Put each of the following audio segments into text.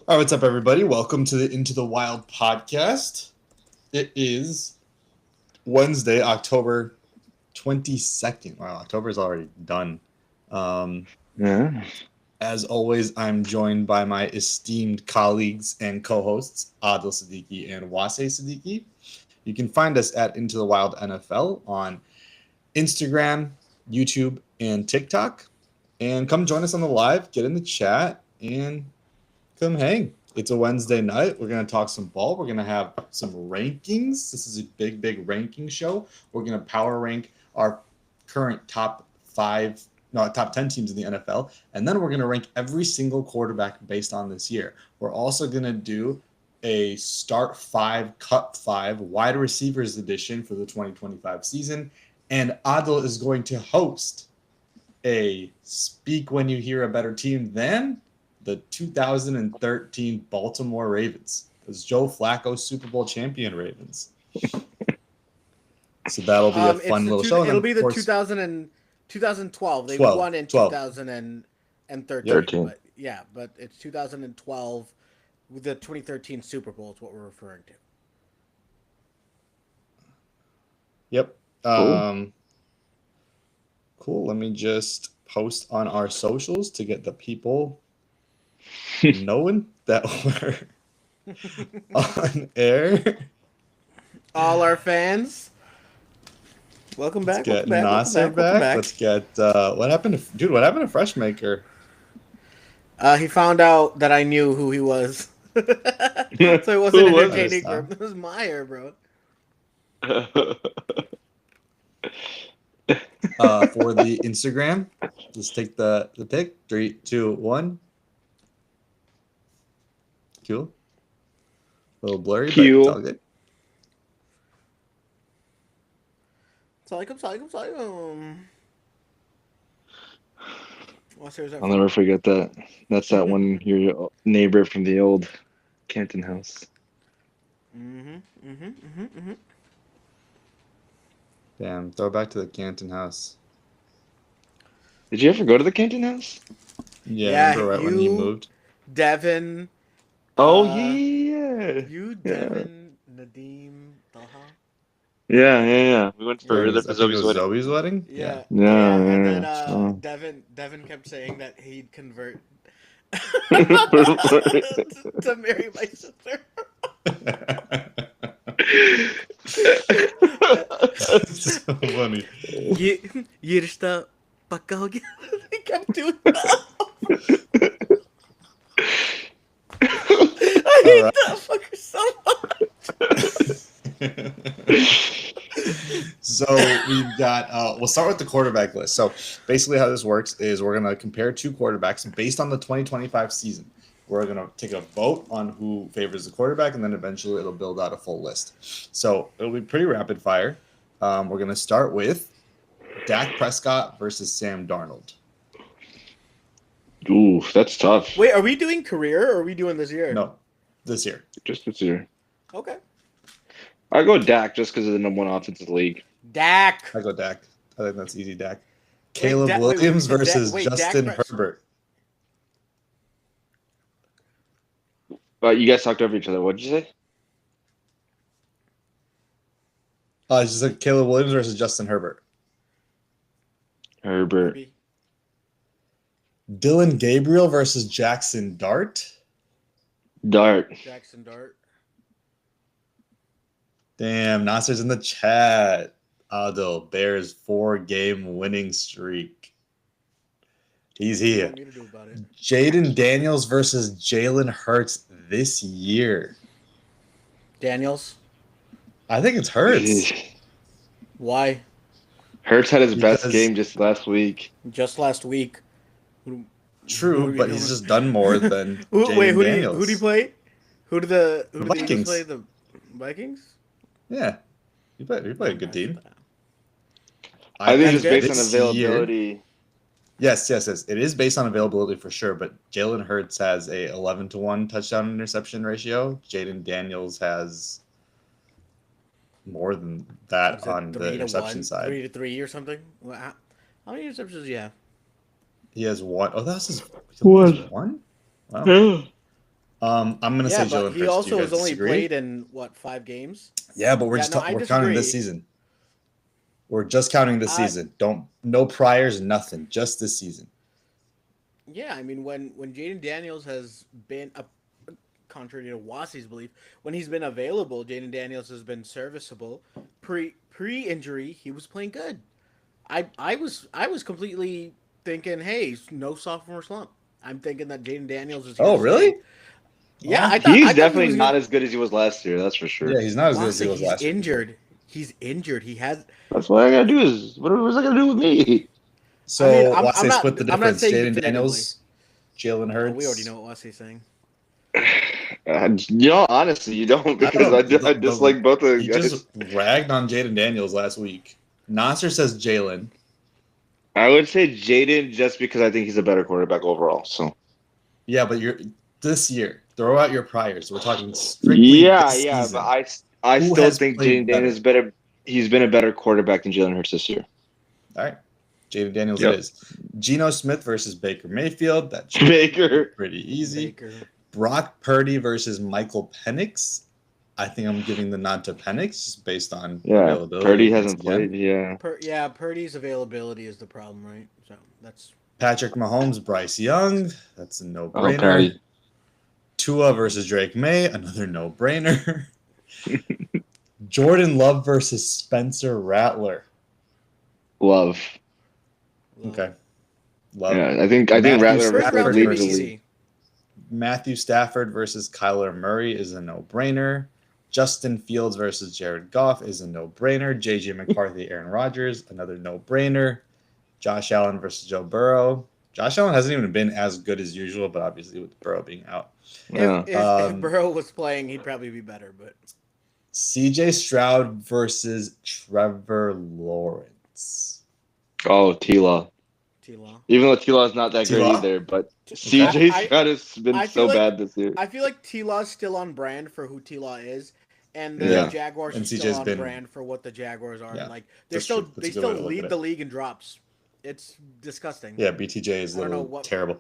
All right, what's up, everybody? Welcome to the Into the Wild podcast. It is Wednesday, October 22nd. Wow, October is already done. Yeah. As always, I'm joined by my esteemed colleagues and co-hosts, Adil Siddiqui and Wase Siddiqui. You can find us at Into the Wild NFL on Instagram, YouTube, and TikTok. And come join us on the live, get in the chat, and come hang. It's a Wednesday night. We're going to talk some ball. We're going to have some rankings. This is a big ranking show. We're going to power rank our current top 10 teams in the NFL. And then we're going to rank every single quarterback based on this year. We're also going to do a start 5, cut 5 wide receivers edition for the 2025 season. And Adil is going to host a Speak When You Hear a Better Team Than the 2013 Baltimore Ravens. Those Joe Flacco Super Bowl champion Ravens. So that'll be a fun little show. It'll be the 2012. They won in 2013. But yeah, but it's 2012 with the 2013 Super Bowl is what we're referring to. Yep. Cool. Let me just post on our socials to get the people knowing that we're on air. All our fans, welcome back. Let's get Nasser back. Let's get what happened to Freshmaker? He found out that I knew who he was, so it wasn't entertaining for him. It was Meyer, bro. For the Instagram, let's take the pic. 3, 2, 1. Cool. A little blurry, but it's all good. Salam. I'll never forget that. That's that one, your neighbor from the old Canton house. Damn, throw back to the Canton house. Did you ever go to the Canton house? Yeah, remember right when you moved? Devin. Oh, yeah. You, Devin, Nadim, Taha. Yeah. We went for Zoe's wedding? Yeah. And then Devin kept saying that he'd convert to marry my sister. That's so funny. ये रिश्ता पक्का हो गया. He kept doing that. I hate that fucker so much. So we've got, we'll start with the quarterback list. So basically how this works is we're going to compare two quarterbacks based on the 2025 season. We're going to take a vote on who favors the quarterback, and then eventually it'll build out a full list. So it'll be pretty rapid fire. We're going to start with Dak Prescott versus Sam Darnold. Ooh, that's tough. Wait, are we doing career or are we doing this year? No, this year. Just this year. Okay. I go Dak just because of the number one offense in the league. Dak. I go Dak. I think that's easy, Dak. Caleb Williams versus Justin Herbert. You guys talked over each other. What did you say? It's just like Caleb Williams versus Justin Herbert. Herbert. Maybe. Dylan Gabriel versus Jackson Dart. Jackson Dart. Damn, Nasser's in the chat. Adil, Bears 4-game winning streak. He's here. Jaden Daniels versus Jalen Hurts this year. Daniels. I think it's Hurts. Why? Hurts had his best game just last week. Just last week. True, but he's just done more than Jaden Daniels. Who did he play? Who did the Vikings play? The Vikings? Yeah. He played a good team. I think it's based on availability. Yes. It is based on availability for sure, but Jalen Hurts has a 11-1 touchdown interception ratio. Jaden Daniels has more than that on the interception side. 3-3 or something? How many interceptions do you have? He has one. Oh, that's his one? Wow. What? Yeah. I'm gonna say Jalen Hurts. He also has only played in 5 games. Yeah, but we're counting this season. We're just counting this season. No priors, nothing. Just this season. Yeah, I mean when Jayden Daniels has been contrary to Wasey's belief, when he's been available, Jayden Daniels has been serviceable. Pre-injury, he was playing good. I was completely thinking, hey, no sophomore slump. I'm thinking that Jayden Daniels is. Oh, really? Yeah, he's definitely not as good as he was last year. That's for sure. Yeah, he's not as good as he was last year. He's injured. He has. That's what I gotta do. What was I gonna do with me? So I'm not split the difference. Jayden Daniels, Jalen Hurts. We already know what Wasey's saying. Honestly, you don't, because I dislike both of them. You just ragged on Jayden Daniels last week. Nasser says Jalen. I would say Jayden just because I think he's a better quarterback overall. So. Yeah, but this year. Throw out your priors. We're talking strictly this season. But I still think Jayden Daniels is better. He's been a better quarterback than Jalen Hurts this year. All right. Jayden Daniels it is. Geno Smith versus Baker Mayfield. That's pretty easy. Brock Purdy versus Michael Penix. I think I'm giving the nod to Penix just based on availability. Purdy hasn't played. Purdy's availability is the problem, right? So that's Patrick Mahomes, Bryce Young. That's a no-brainer. Tua versus Drake May. Another no-brainer. Jordan Love versus Spencer Rattler. Love. Okay. Love. Yeah, I think Rattler leads the league. Matthew Stafford versus Kyler Murray is a no-brainer. Justin Fields versus Jared Goff is a no-brainer. JJ McCarthy, Aaron Rodgers, another no-brainer. Josh Allen versus Joe Burrow. Josh Allen hasn't even been as good as usual, but obviously with Burrow being out. If Burrow was playing, he'd probably be better. But CJ Stroud versus Trevor Lawrence. Oh, T-Law. Even though T-Law is not that good either, but CJ Stroud has been so bad this year. I feel like T-Law is still on brand for who T-Law is, and the Jaguars are still on brand for what the Jaguars are. Like they still lead the league in drops. It's disgusting. Yeah, BTJ is terrible.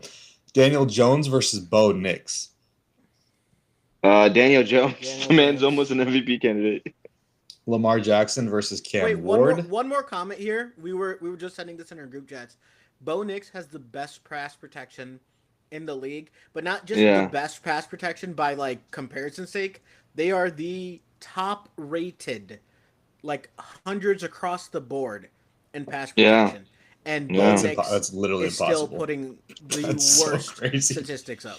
Daniel Jones versus Bo Nix. Daniel Jones. The man's almost an MVP candidate. Lamar Jackson versus Cam Ward. One more comment here. We were just sending this in our group chats. Bo Nix has the best pass protection in the league, but not just the best pass protection by like comparison's sake. They are the top rated, like hundreds across the board in pass protection. And Bo Nix that's literally is impossible. Still putting the worst statistics up.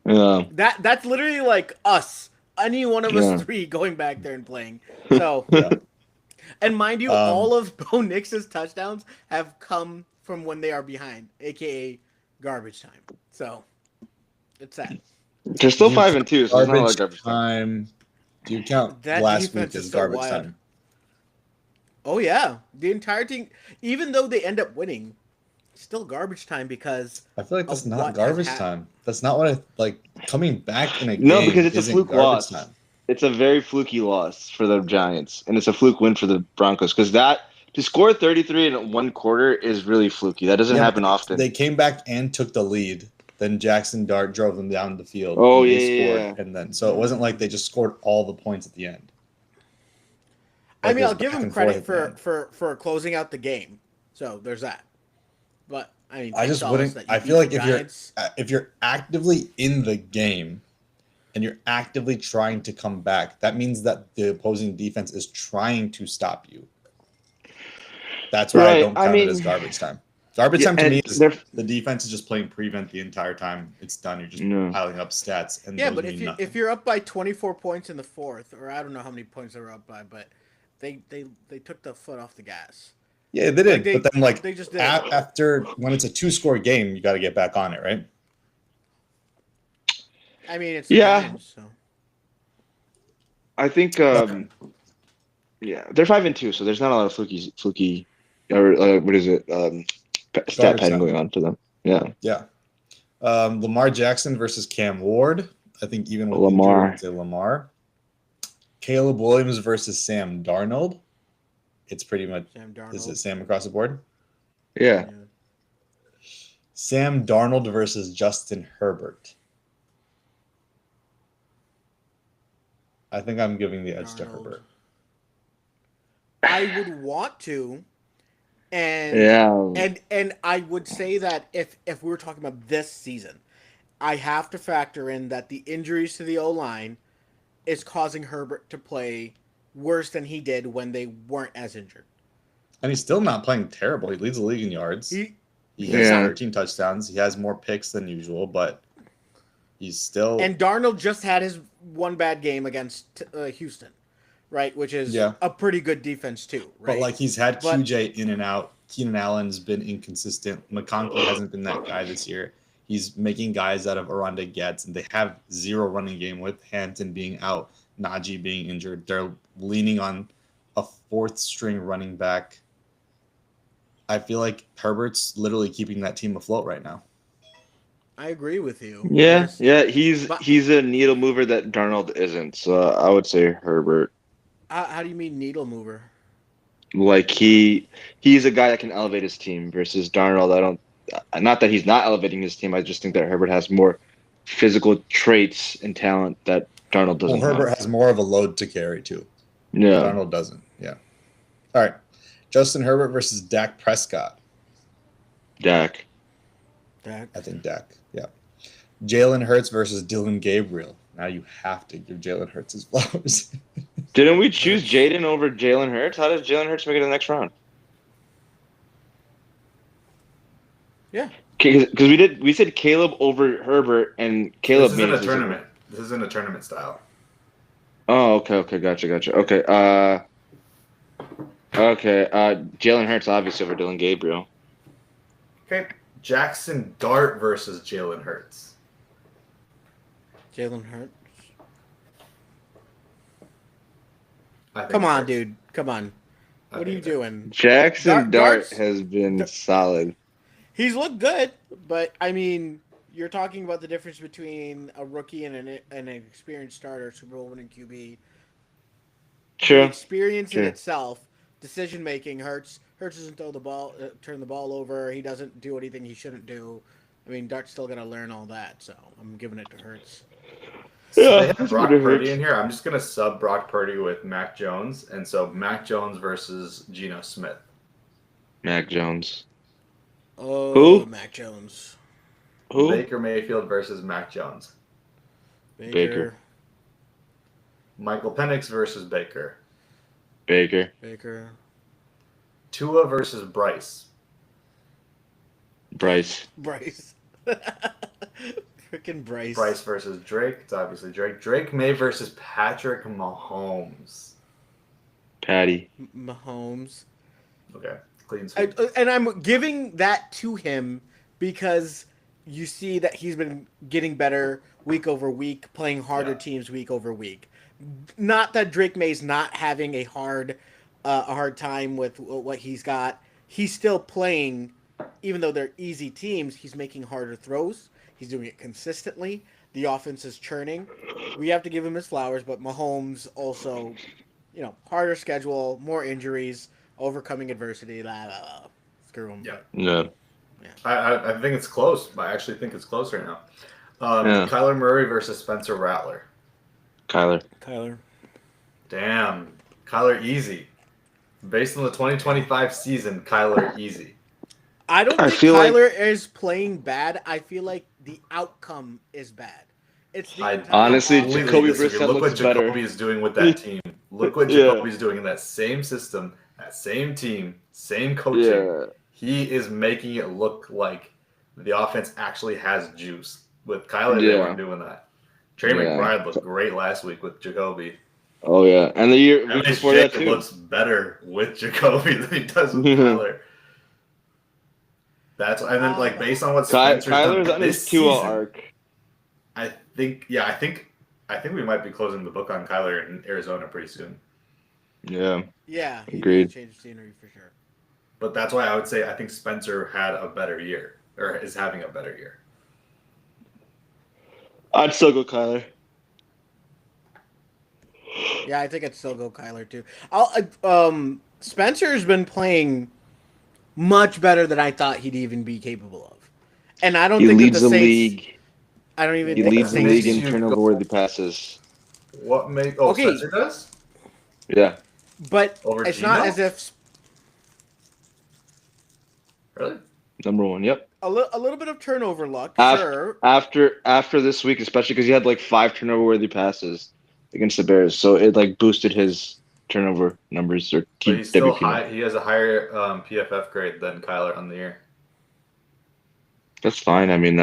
Yeah. That's literally like us. Any one of us three going back there and playing. So and mind you, all of Bo Nix's touchdowns have come from when they are behind, aka garbage time. So it's sad. They're still 5-2, so it's not like garbage time. Do you count that last week as garbage time? Oh yeah, the entire team. Even though they end up winning, still garbage time because I feel like that's not garbage time. That's not what I like. Coming back in a game. No, because it's a fluke loss. Time. It's a very fluky loss for the Giants, and it's a fluke win for the Broncos. Because to score 33 in one quarter is really fluky. That doesn't happen often. They came back and took the lead. Then Jackson Dart drove them down the field. Oh and they scored, and then so it wasn't like they just scored all the points at the end. I mean, I'll give him credit for closing out the game. So there's that. But I mean, I just wouldn't. I feel like if you're actively in the game and you're actively trying to come back, that means that the opposing defense is trying to stop you. That's why I don't count it as garbage time. Garbage time to me is the defense is just playing prevent the entire time. It's done. You're just piling up stats. And but if you're up by 24 points in the fourth, or I don't know how many points they were up by, but they took the foot off the gas. Yeah, they did. But then, they just did. After when it's a 2-score game, you got to get back on it, right? I mean, it's game, so. I think they're 5-2, so there's not a lot of fluky, or what is it? Stat padding going on for them. Yeah. Lamar Jackson versus Cam Ward. I think even with Lamar. Lamar. Caleb Williams versus Sam Darnold. It's pretty much is it Sam across the board? Yeah. Sam Darnold versus Justin Herbert. I think I'm giving the edge to Darnold. Herbert. I would want to, and I would say that if we were talking about this season, I have to factor in that the injuries to the O-line is causing Herbert to play worse than he did when they weren't as injured. And he's still not playing terrible. He leads the league in yards. He has 13 touchdowns. He has more picks than usual, but he's still... And Darnold just had his one bad game against Houston, right? Which is a pretty good defense too, right? But like he's had QJ in and out. Keenan Allen's been inconsistent. McConkey hasn't been that guy this year. He's making guys out of Aranda Getz, and they have zero running game with Hampton being out, Najee being injured. They're leaning on a fourth-string running back. I feel like Herbert's literally keeping that team afloat right now. I agree with you. Yeah, he's a needle mover that Darnold isn't. So I would say Herbert. How do you mean needle mover? Like he's a guy that can elevate his team versus Darnold. Not that he's not elevating his team. I just think that Herbert has more physical traits and talent that Darnold doesn't. Well, Herbert has more of a load to carry too. Yeah, Darnold doesn't. Yeah. All right, Justin Herbert versus Dak Prescott. Dak. I think Dak. Yeah. Jalen Hurts versus Dylan Gabriel. Now you have to give Jalen Hurts his flowers. Didn't we choose Jaden over Jalen Hurts? How does Jalen Hurts make it to the next round? Yeah. Because we said Caleb over Herbert, and Caleb. This isn't a tournament. This isn't a tournament style. Oh, okay, gotcha. Okay, Jalen Hurts obviously over Dylan Gabriel. Okay, Jackson Dart versus Jalen Hurts. Jalen Hurts. Come on, dude. Come on. What are you doing? Jackson Dart has been solid. He's looked good, but I mean, you're talking about the difference between a rookie and an experienced starter, Super Bowl winning QB. True. The experience in itself, decision making. Hurts doesn't turn the ball over. He doesn't do anything he shouldn't do. I mean, Dart's still gonna learn all that, so I'm giving it to Hurts. So they have Brock Purdy in here. I'm just gonna sub Brock Purdy with Mac Jones, and so Mac Jones versus Geno Smith. Mac Jones. Oh, who? Mac Jones. Who? Baker Mayfield versus Mac Jones. Baker. Michael Penix versus Baker. Baker. Tua versus Bryce. Bryce. Freaking Bryce. Bryce versus Drake. It's obviously Drake. Drake May versus Patrick Mahomes. Patty. Mahomes. Okay. Clean sweep. And I'm giving that to him because you see that he's been getting better week over week, playing harder teams week over week. Not that Drake May's not having a hard time with what he's got. He's still playing, even though they're easy teams, he's making harder throws. He's doing it consistently. The offense is churning. We have to give him his flowers, but Mahomes also, harder schedule, more injuries, overcoming adversity. Screw him. Yeah. I think it's close. I actually think it's close right now. Kyler Murray versus Spencer Rattler. Kyler. Damn. Kyler easy. Based on the 2025 season, Kyler easy. I don't think Kyler is playing bad. I feel like the outcome is bad. Honestly, Jacoby Brissett look looks what better. Jacoby is doing with that team. Look what Jacoby's doing in that same system, that same team, same coaching. Yeah. He is making it look like the offense actually has juice. With Kyler, they weren't doing that. Trey McBride looked great last week with Jacoby. Oh yeah, and the week before that too. Looks better with Jacoby than he does with Kyler. And then based on what Spencer's Kyler's done on this his Tua season, arc. I think we might be closing the book on Kyler in Arizona pretty soon. Yeah. Yeah. Agreed. Change scenery for sure. But that's why I would say I think Spencer had a better year, or is having a better year. I'd still go Kyler. Yeah, I think I'd still go Kyler too. Spencer's been playing much better than I thought he'd even be capable of, and I don't think leads that the Saints, league. I don't even. He think leads the the league Saints, in turnover-worthy passes. What make? Okay. Spencer does Yeah. But over it's Gino? not as if Really? Number one. Yep. a little bit of turnover luck, After sure. after this week, especially because he had like 5 turnover-worthy passes against the Bears, so it like boosted his turnover numbers or But he's still TWP. high. He has a higher PFF grade than Kyler on the year. That's fine. I mean,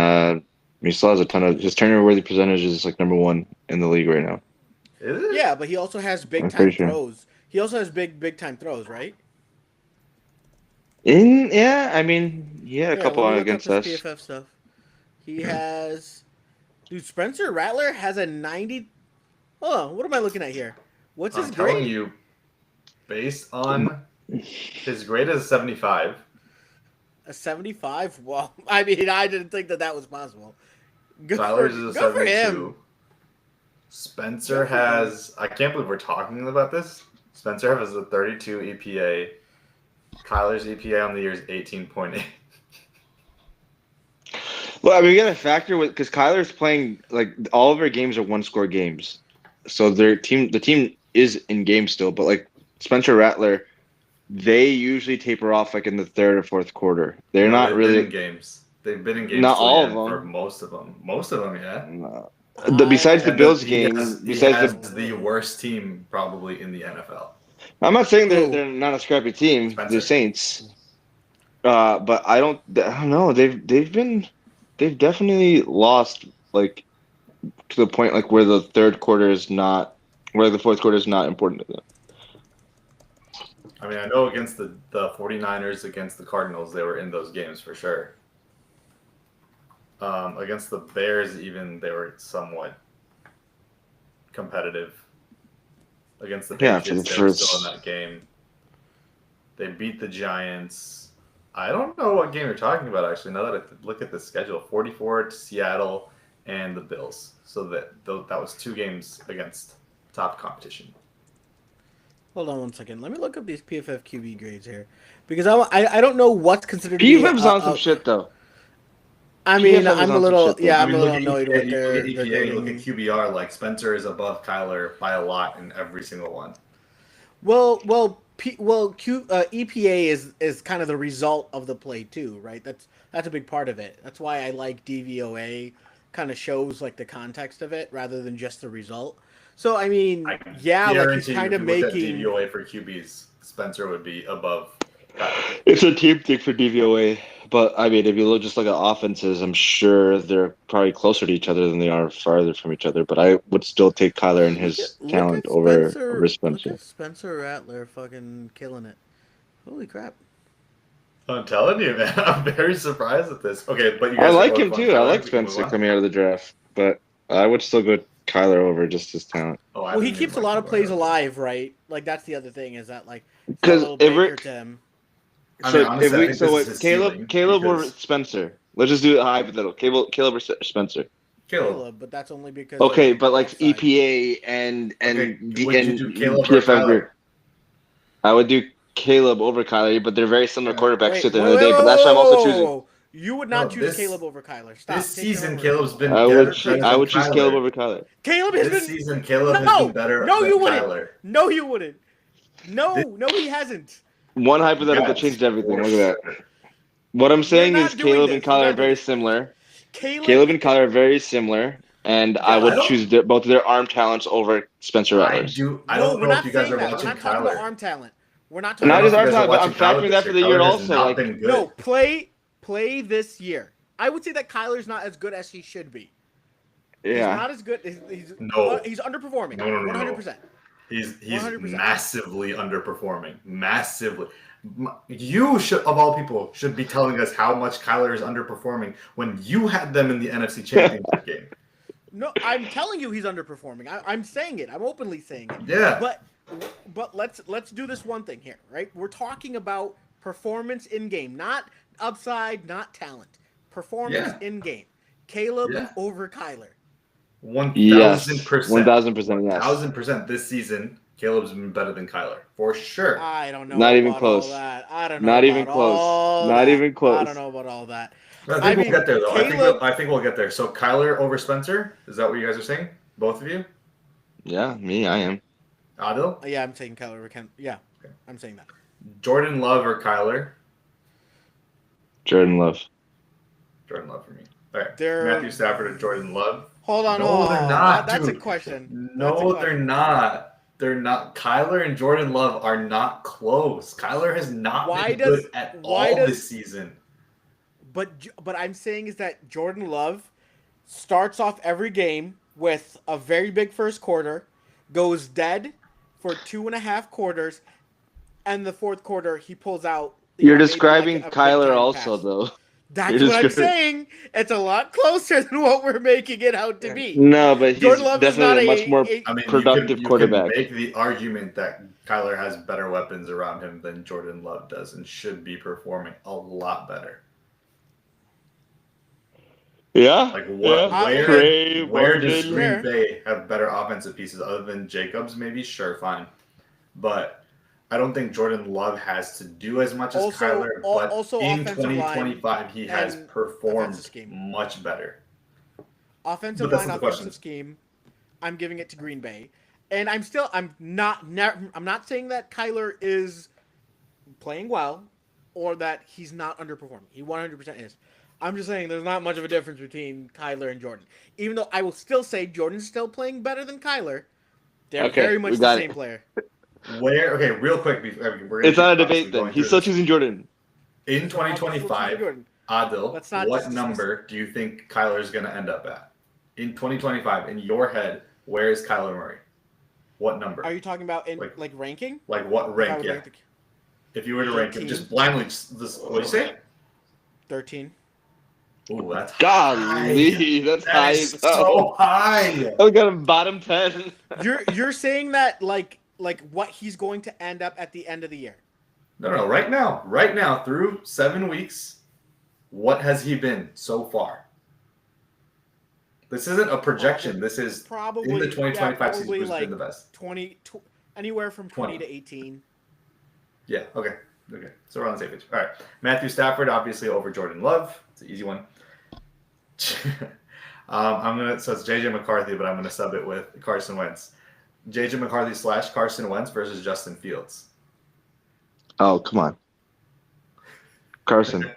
he still has a ton of his turnover-worthy percentage is like number one in the league right now. Is it? Yeah, but he also has big I'm time pretty sure. throws. He also has big time throws, right? I mean, a couple let on me look against up us. his PFF stuff. He has, dude. Spencer Rattler has a 90. Hold on, what am I looking at here? What's his I'm telling grade? you, based on his grade is 75. A 75. Well, I mean, I didn't think that was possible. Kyler's is a Good for 72. him. Spencer Good for him. has. I can't believe we're talking about this. Spencer has a 32 EPA. Kyler's EPA on the year is 18.8. Well, I mean, we got to factor with because Kyler's playing like all of their games are one-score games, so the team is in game still. But like Spencer Rattler, they usually taper off like in the third or fourth quarter. They're No, not they've really been in games. They've been in games not till the all end of for them. most of them. Most of them, yeah. Besides the And Bills he game, he besides has the worst team probably in the NFL. I'm not saying Who? they're not a scrappy team, Spencer. the Saints. But I don't know. They've definitely lost like to the point like where the fourth quarter is not important to them. I mean, I know against the 49ers, against the Cardinals, they were in those games for sure. Against the Bears, even they were somewhat competitive. Against the Patriots, they were still in that game. They beat the Giants. I don't know what game you're talking about, actually, now that I look at the schedule. 44 to Seattle and the Bills. So that was 2 games against top competition. Hold on one second. Let me look up these PFF QB grades here, because I don't know what's considered. PFF's on some shit though. I mean, PFF is I'm a on little some shit, yeah, though. I'm a little annoyed with You their look at EPA, you look grading. at QBR, like Spencer is above Kyler by a lot in every single one. EPA is kind of the result of the play too, right? That's a big part of it. That's why I like DVOA. Kind of shows like the context of it rather than just the result. So I mean, like he's kind of making. If you look at DVOA for QBs, Spencer would be above Kyler. It's a team thing for DVOA, but I mean, if you look just like at offenses, I'm sure they're probably closer to each other than they are farther from each other. But I would still take Kyler and his talent over Spencer. Look at Spencer Rattler fucking killing it. Holy crap. I'm telling you, man. I'm very surprised at this. Okay, but you guys I like him too. I like Spencer coming out of the draft, but I would still go Kyler over just his talent. Well, he keeps a lot of plays alive, right? Like that's the other thing is that like because Caleb or Spencer. Let's just do it hypothetical. Caleb or Spencer. Caleb, but that's only because. Okay, but like EPA and PFF. I would do Caleb over Kyler, but they're very similar quarterbacks at the end of the day. But that's why I'm also choosing. You would not choose Caleb over Kyler. Stop. This season, Caleb's been. I would choose Caleb over Kyler. Caleb has this season, Caleb has been better. No, you wouldn't. Kyler. No, you wouldn't. No, he hasn't. One hypothetical changed everything. Look at that. What I'm saying is Caleb and Kyler are very similar. Caleb and Kyler are very similar, and I would choose both of their arm talents over Spencer Rattler. I don't know if you guys are watching We're not Kyler. talking about arm talent. We're not talking not about just arm talent, but I'm factoring that for the year also. Like, no, play this year. I would say that Kyler's not as good as he should be. Yeah. He's not as good. He's underperforming. No. 100%. He's 100%. Massively underperforming. Massively. You should, of all people, should be telling us how much Kyler is underperforming when you had them in the NFC Championship game. No, I'm telling you he's underperforming. I'm saying it. I'm openly saying it. Yeah. But let's do this one thing here, right? We're talking about performance in game, not upside, not talent. Performance in game. Caleb over Kyler. 1,000%. 1,000%. Yes. 1,000% this season. Caleb's been better than Kyler for sure. I don't know. Not even about close. All that. I don't know. Not about even close. all Not that. even close. I don't know about all that. I think we'll get there though. I think we'll get there. So Kyler over Spencer. Is that what you guys are saying? Both of you? Yeah, me, I am. Adil? Yeah, I'm taking Kyler. Yeah, Okay. I'm saying that. Jordan Love or Kyler? Jordan Love. Jordan Love for me. All right. They're Matthew Stafford or Jordan Love? hold on. No, they're not, That's a dude. question. That's a No, they're question. not. They're not. Kyler and Jordan Love are not close. Kyler has not Why been good does at why all does this season. but I'm saying is that Jordan Love starts off every game with a very big first quarter, goes dead for 2.5 quarters, and the fourth quarter he pulls out, You're maybe like describing a big Kyler time also, pass. though. You're That's what I'm describing. saying. It's a lot closer than what we're making it out to be. No, but Jordan he's Love is definitely not a much more I mean, productive you could quarterback. make the argument that Kyler has better weapons around him than Jordan Love does and should be performing a lot better. Yeah. Like Yeah. where does Marvin. Green Bay have better offensive pieces other than Jacobs? Maybe sure, fine, but I don't think Jordan Love has to do as much as Kyler. But Also in offensive line 2025, he has and performed offensive scheme. much better. Offensive But that's line, not the question. offensive scheme. I'm giving it to Green Bay, and I'm not saying that Kyler is playing well or that he's not underperforming. He 100% is. I'm just saying there's not much of a difference between Kyler and Jordan. Even though I will still say Jordan's still playing better than Kyler, they're Okay, very we much the got same it. player. Okay, real quick, we're gonna It's keep not a obviously debate then. going He's through still this. choosing Jordan. In So I'm still choosing 2025, Jordan. Adil, Let's not what just discuss number do you think Kyler's going to end up at? In 2025, in your head, where is Kyler Murray? What number? Are you talking about in Like- like ranking? Like what If I rank? would Yeah. rank the If you were to rank him, 13. just blindly, what do you say? 13. Ooh, that's Golly, high. that's That high is as hell. so high. I got him bottom 10. You're saying that like what he's going to end up at the end of the year. No, right now, through 7 weeks, what has he been so far? This isn't a projection. This is Probably in the 2025 season, probably who's like been the best? 20 anywhere from 20 20. to 18. Yeah, okay. So we're on the same page. All right. Matthew Stafford, obviously over Jordan Love. It's an easy one. So it's JJ McCarthy, but I'm gonna sub it with Carson Wentz. JJ McCarthy / Carson Wentz versus Justin Fields. Oh, come on. Carson.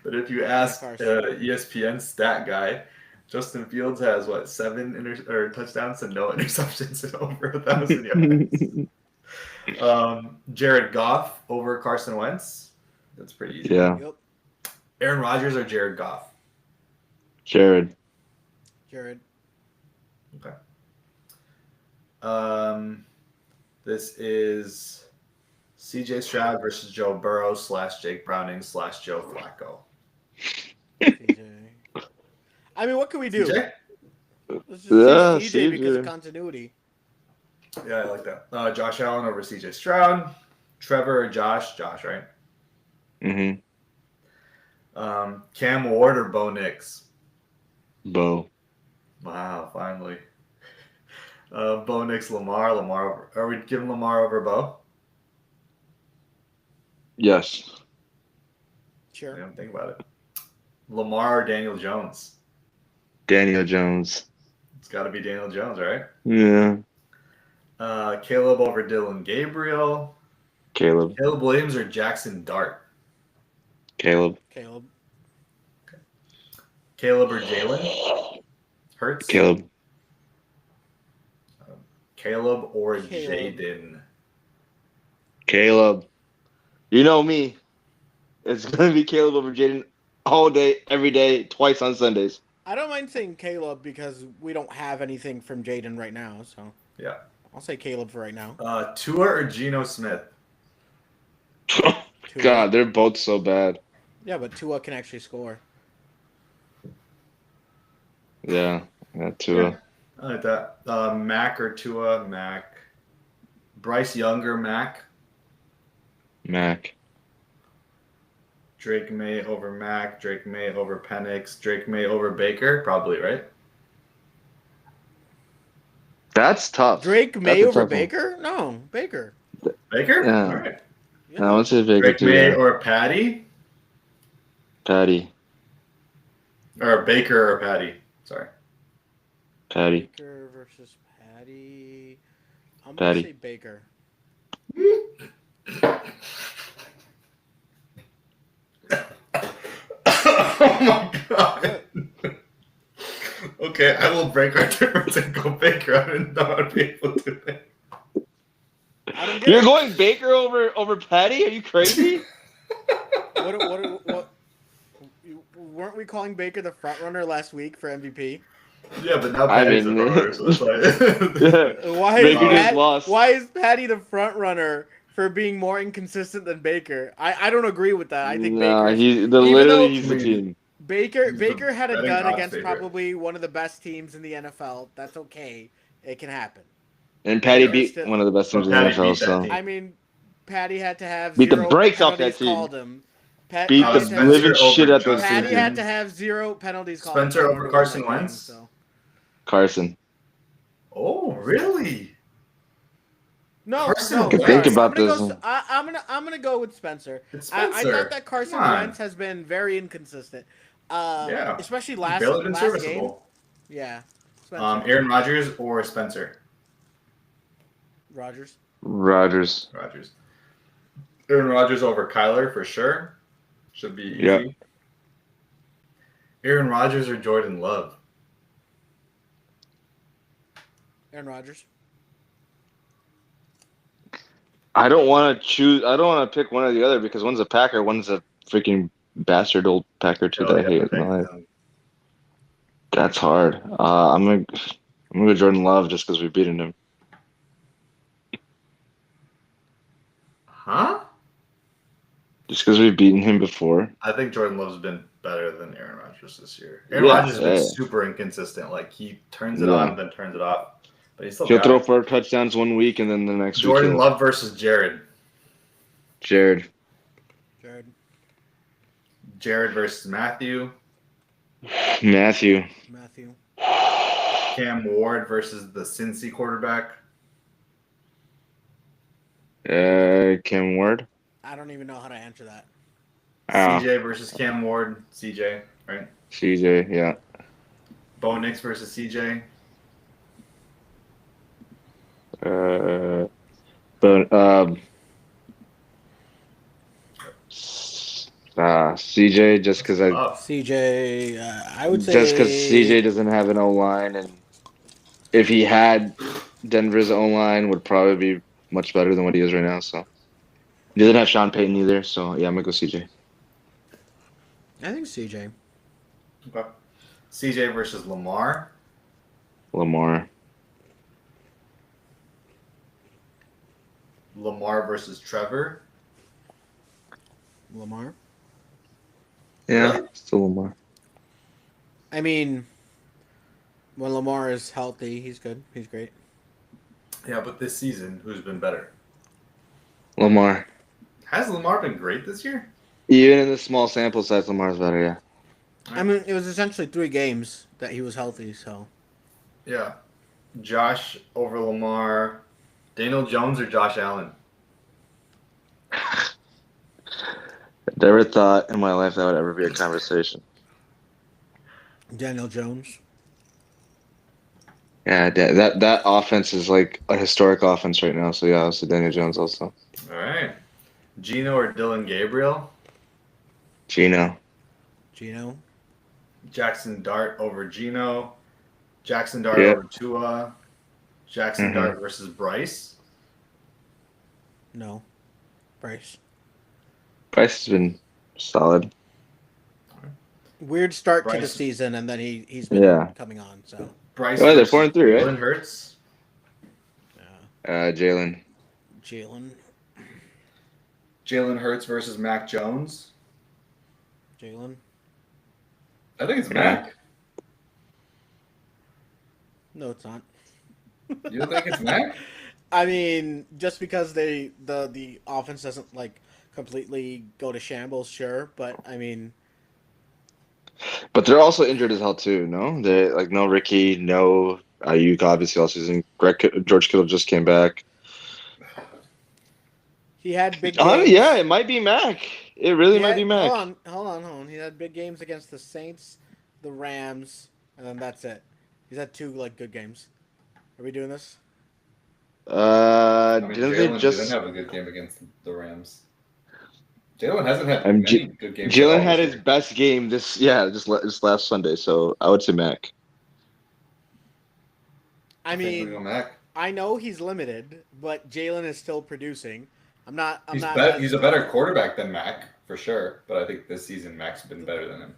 But if you ask Carson. ESPN stat guy, Justin Fields has what, 7 touchdowns and no interceptions and over 1,000 yards. Jared Goff over Carson Wentz. That's pretty easy. Yeah. Yep. Aaron Rodgers or Jared Goff? Jared. Jared. Okay. This is CJ Stroud versus Joe Burrow / Jake Browning / Joe Flacco. CJ. I mean, what can we do? CJ? Let's just Yeah, say CJ because CJ. of continuity. Yeah, I like that. Josh Allen over CJ Stroud. Trevor or Josh? Josh, right? Mm-hmm. Cam Ward or Bo Nix? Bo. Wow, finally. Bo Nix, Lamar. Are we giving Lamar over Bo? Yes. Sure. I don't think about it. Lamar or Daniel Jones? Daniel Jones. It's got to be Daniel Jones, right? Yeah. Caleb over Dylan Gabriel. Caleb. Caleb Williams or Jackson Dart? Caleb. Caleb. Caleb or Jalen Hurts? Caleb. Caleb or Caleb. Jaden? Caleb. You know me. It's going to be Caleb over Jaden all day, every day, twice on Sundays. I don't mind saying Caleb because we don't have anything from Jaden right now, so Yeah. I'll say Caleb for right now. Tua or Geno Smith? Tua. God, they're both so bad. Yeah, but Tua can actually score. Yeah. Tua. I like that. Mac or Tua? Mac. Bryce Young or Mac? Mac. Drake May over Mac. Drake May over Penix. Drake May over Baker? Probably, right? That's tough. Drake That's May a over tough one. Baker? No, Baker. Baker? Yeah. All right. Yeah. I want to say Baker Drake too. May Yeah. or Patty? Patty. Or Baker or Patty? Sorry. Patty. Baker versus Patty. I'm gonna Patty. say Baker. Oh my god. Okay, I will break our difference and go Baker. I didn't know I'd be able to do that. I don't get You're it. going Baker over Patty? Are you crazy? What? Weren't we calling Baker the front runner last week for MVP? Yeah, but now I Patty's mean, a runner, so it's like. yeah. Why is, Baker just lost. Why is Patty the front runner for being more inconsistent than Baker? I don't agree with that. I think Nah, Baker. he's though- he's the team. Baker He's the had a betting dud odds against favorite. probably one of the best teams in the NFL. That's okay. It can happen. And Patty Yeah. beat one of the best teams in the Patty NFL. beat that So team. I mean, Patty had to have Beat the zero brakes off penalties that team. called him. beat No, the Spencer living over shit out those Justin Patty two had teams. to have zero penalties called. Spencer in over order to Carson win that game, Wentz? so. Carson. Oh, really? No, Carson no. Wentz. Think sorry. about I'm gonna this. Go, I'm gonna go with Spencer. It's I Spencer. thought that Carson Come on. Wentz has been very inconsistent. Yeah. Especially He's last barely been game. serviceable. Yeah. Spencer. Aaron Rodgers or Spencer? Rodgers. Rodgers. Rodgers. Aaron Rodgers over Kyler for sure. Should be easy. Yep. Aaron Rodgers or Jordan Love? Aaron Rodgers. I don't want to choose. I don't want to pick one or the other because one's a Packer, one's a freaking bastard old Packer too that I hate in my life. That's hard. I'm gonna go Jordan Love just because we've beaten him. Huh? Just because we've beaten him before. I think Jordan Love's been better than Aaron Rodgers this year. Aaron Yeah, Rodgers has been yeah. super inconsistent. Like he turns it Yeah. on, then turns it off. But he's still He'll got throw it. 4 touchdowns one week and then the next Jordan week. Love versus Jared. Jared. Jared versus Matthew. Matthew. Cam Ward versus the Cincy quarterback. Cam Ward. I don't even know how to answer that. CJ versus Cam Ward. CJ, right? CJ, yeah. Bo Nix versus CJ. CJ just because Oh, CJ, I would say just because CJ doesn't have an O line, and if he had Denver's O line, would probably be much better than what he is right now. So he doesn't have Sean Payton either. So yeah, I'm gonna go CJ. I think CJ. okay. CJ versus Lamar. Lamar. Lamar versus Trevor. Lamar. Yeah, Really? still Lamar. I mean, when Lamar is healthy, he's good. He's great. Yeah, but this season, who's been better? Lamar. Has Lamar been great this year? Even in the small sample size, Lamar's better. Yeah. I mean, it was essentially 3 games that he was healthy, so. Yeah. Josh over Lamar. Daniel Jones or Josh Allen? Never thought in my life that would ever be a conversation. Daniel Jones. Yeah, that offense is like a historic offense right now. So yeah, also Daniel Jones also. All right. Gino or Dylan Gabriel? Gino. Jackson Dart over Gino. Jackson Dart Yeah. over Tua. Jackson Dart versus Bryce. No. Bryce. Price has been solid. Weird start to the Bryce. season, and then he's been Yeah. coming on, so. Bryce Oh, they're versus 4-3, right? Jalen Hurts. Jalen. Jalen. Jalen Hurts versus Mac Jones. Jalen. I think it's Yeah. Mac. No, it's not. You don't think it's Mac? I mean, just because the offense doesn't like completely go to shambles, sure, but I mean, But they're also injured as hell too. No, they like no Ricky, no Ayuk. Obviously, all season. George Kittle just came back. he had big Oh, games. yeah, it might be Mac. It really He might had- be Mac. Hold on. He had big games against the Saints, the Rams, and then that's it. He's had 2 like good games. Are we doing this? I mean, Didn't they Jalen didn't just? have a good game against the Rams. Jalen hasn't had I'm many good games. at Jalen all had this his year. best game just last Sunday, so I would say Mac. I think we mean, go Mac. I know he's limited, but Jalen is still producing. I'm not. He's as- he's a better quarterback than Mac for sure, but I think this season Mac's been better than him.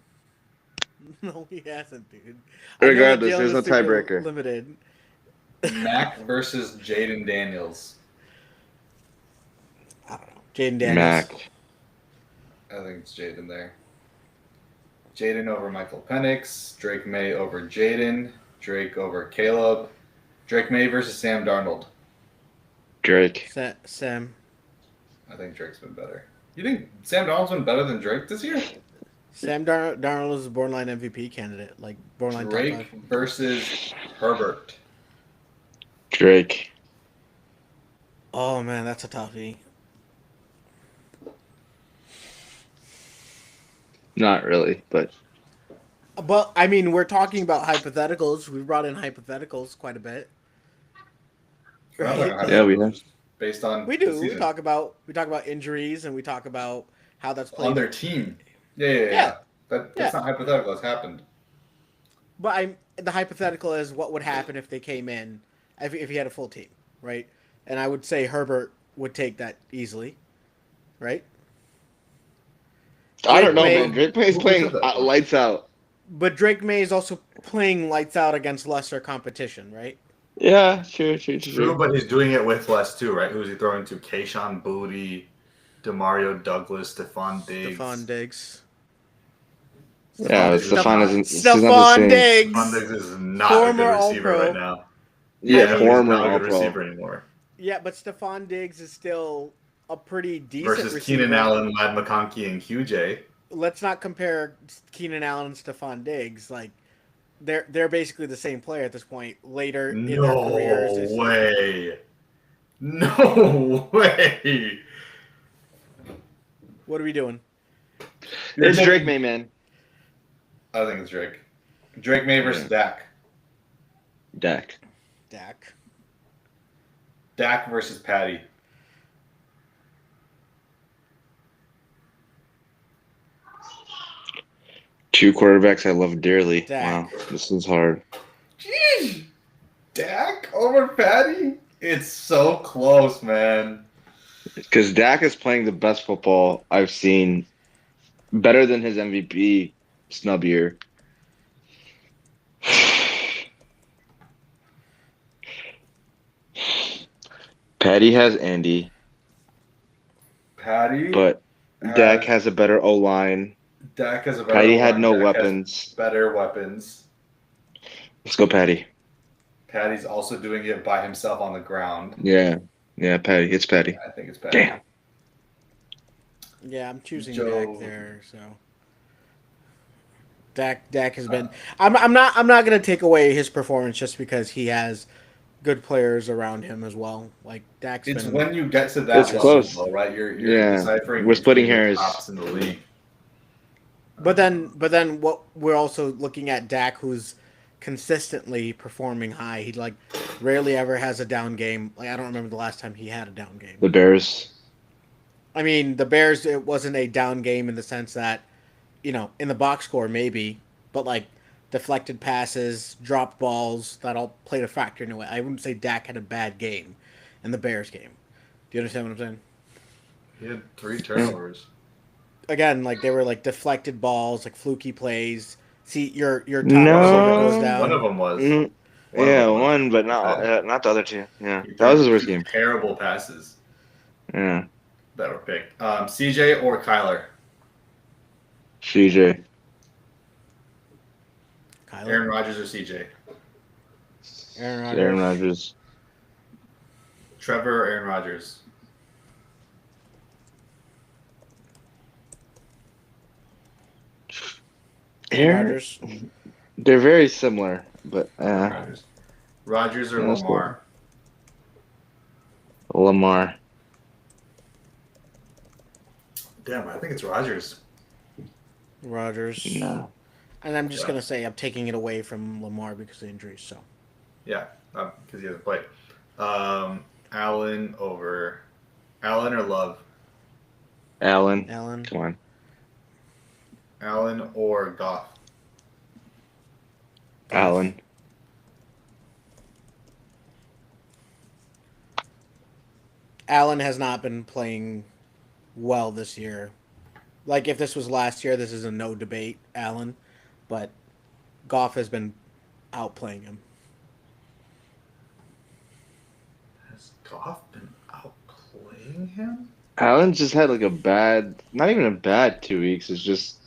No, he hasn't, dude. I know that Regardless, Jalen there's is no super tiebreaker. Limited. Mac versus Jaden Daniels. I don't know. Jaden Daniels. Mac. I think it's Jaden there. Jaden over Michael Penix. Drake May over Jaden. Drake over Caleb. Drake May versus Sam Darnold. Drake. Sam. I think Drake's been better. You think Sam Darnold's been better than Drake this year? Sam Darnold is a borderline MVP candidate, like borderline top Drake 5. versus Herbert. Drake. Oh man, that's a toughie. Not really, but But I mean, we're talking about hypotheticals. We brought in hypotheticals quite a bit. We're not talking about Yeah, we have. based on We the do. We season. talk about injuries and we talk about how that's played. on their team. Yeah. That's Yeah. not hypothetical. It's happened. But the hypothetical is what would happen if they came in if he had a full team, right? And I would say Herbert would take that easily, right? I don't know, May- man. Drake May's Who playing said that? lights out. But Drake May is also playing lights out against lesser competition, right? Yeah, true. True, but he's doing it with less too, right? Who's he throwing to? Kayshawn Booty, Demario Douglas, Stephon Diggs. Stephon Diggs. Yeah, Diggs. Stephon isn't. He's not the Stephon same. Diggs. Stephon Diggs is not Former a good receiver All-Pro. right now. Yeah, He's former not a All good Pro. receiver anymore. Yeah, but Stephon Diggs is still a pretty decent Versus receiver. Keenan Allen, Lad McConkey, and QJ. Let's not compare Keenan Allen and Stephon Diggs. Like they're basically the same player at this point. Later in their careers, No way. No way. what are we doing? It's Drake May, man. I think it's Drake. Drake May versus Dak. Dak. Dak. Dak versus Patty. Two quarterbacks I love dearly. Dak. Wow, this is hard. Jeez. Dak over Patty? It's so close, man. Because Dak is playing the best football I've seen, better than his MVP snub year. Patty has Andy, Patty. but Dak has a better O line. Dak has a better Patty had line. no Dak has weapons. better weapons. Let's go, Patty. Patty's also doing it by himself on the ground. Yeah, Patty. It's Patty. I think it's Patty. Damn. Yeah, I'm choosing Joe. Dak there. So Dak has been. I'm not gonna take away his performance just because he has good players around him as well. Like Dak's It's been. when you get to that It's level, close. though, right? You're Yeah. deciphering. We're splitting between the hairs. Tops in the league. But then what we're also looking at Dak, who's consistently performing high. He like rarely ever has a down game. Like I don't remember the last time he had a down game. The Bears. I mean, the Bears, it wasn't a down game in the sense that, in the box score maybe, but like deflected passes, dropped balls, that all played a factor into it. I wouldn't say Dak had a bad game in the Bears game. Do you understand what I'm saying? He had 3 turnovers. Again, like they were like deflected balls, like fluky plays. See, your top No. receiver goes down. One of them was. Mm, One of yeah, them was. one, but not the other two. Yeah, He that was his threw worst game. Terrible passes Yeah, that were picked. CJ or Kyler? CJ. Kyler, Aaron Rodgers or CJ? Aaron Rodgers. Aaron Rodgers. Trevor or Aaron Rodgers? Aaron. Rodgers. They're very similar, but Rodgers. Rodgers or Yeah, that's Lamar? Lamar. Damn, I think it's Rodgers. Rodgers. No. And I'm just Yeah. gonna say I'm taking it away from Lamar because of injuries. So Yeah, because he hasn't played. Allen or Love? Allen. Allen. Come on. Allen or Goff? Allen. Allen has not been playing well this year. Like if this was last year, this is a no debate, Allen. But Goff has been outplaying him. Has Goff been outplaying him? Allen just had like not even a bad 2 weeks. It's just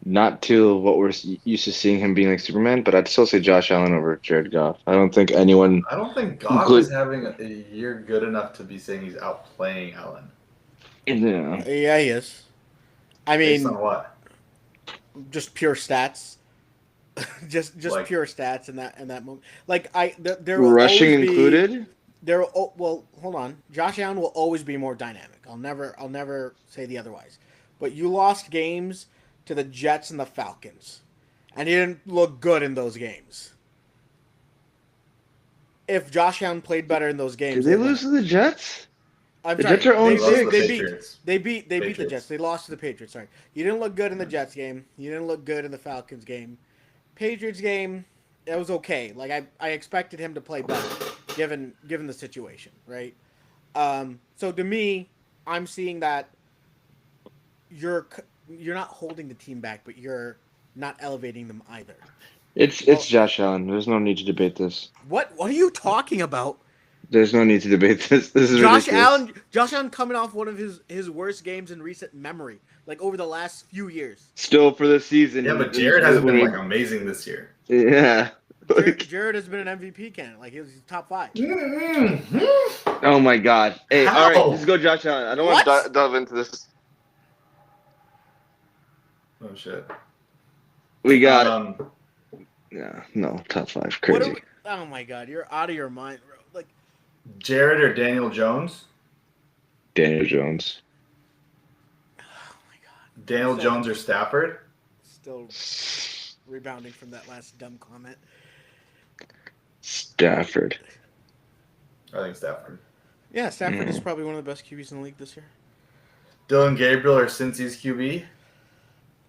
not to what we're used to seeing him being like Superman. But I'd still say Josh Allen over Jared Goff. I don't think anyone. I don't think Goff is having a year good enough to be saying he's outplaying Allen. Yeah. Yeah, he is. I Based mean, on what? just pure stats. just Like- pure stats in that moment. Like there will Rushing always be, included. well, hold on. Josh Allen will always be more dynamic. I'll never say the otherwise. But you lost games to the Jets and the Falcons, and he didn't look good in those games. If Josh Allen played better in those games, Did they win. lose to the Jets? I'm The sorry, Jets are they, 0-6. they, The they beat Patriots. they beat the Patriots. Jets. They lost to the Patriots. Sorry, you didn't look good in the Jets game. You didn't look good in the Falcons game. Patriots game, it was okay. Like I expected him to play better, given the situation, right? So to me, I'm seeing that you're not holding the team back, but you're not elevating them either. It's Josh Allen. There's no need to debate this. What are you talking about? There's no need to debate this. This is Josh ridiculous. Allen coming off one of his worst games in recent memory, like over the last few years. Still for the season. Yeah, but Jared hasn't been like amazing this year. Yeah. Jared has been an MVP candidate. Like he was top 5. Oh my God. Hey, How? all right, let's go, Josh Allen. I don't want What? to delve into this. Oh shit. We got no top 5. What Crazy. are we, oh my God, you're out of your mind, bro. Like Jared or Daniel Jones? Daniel Jones. oh my God, Daniel So- Jones or Stafford? still rebounding from that last dumb comment. Stafford. I think Stafford. Yeah, Stafford is probably one of the best QBs in the league this year. Dylan Gabriel or Cincy's QB?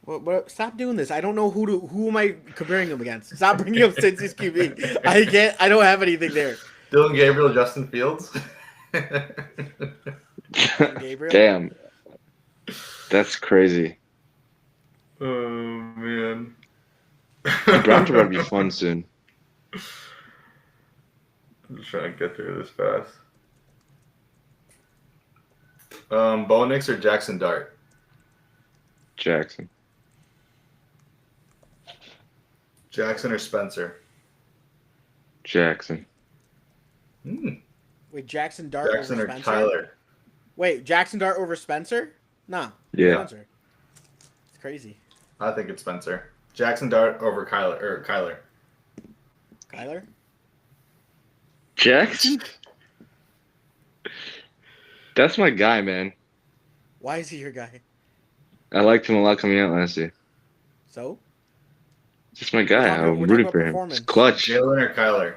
What, stop doing this. I don't know who am I comparing him against. Stop bringing up Cincy's QB. I don't have anything there. Dylan Gabriel, Justin Fields? Gabriel. Damn. That's crazy. Oh man. The Browns are about to be fun soon. I'm just trying to get through this fast. Bo Nix or Jackson Dart? Jackson. Jackson or Spencer? Jackson. Wait, Jackson Dart Jackson over or Spencer? Tyler? Wait, Jackson Dart over Spencer? No. Yeah. Spencer. It's crazy. I think it's Spencer. Jackson Dart over Kyler. Kyler? Jackson? That's my guy, man. Why is he your guy? I liked him a lot coming out last year. So? Just my guy. talking- I'm we're rooting talking for about him. performance. It's clutch. Jalen or Kyler?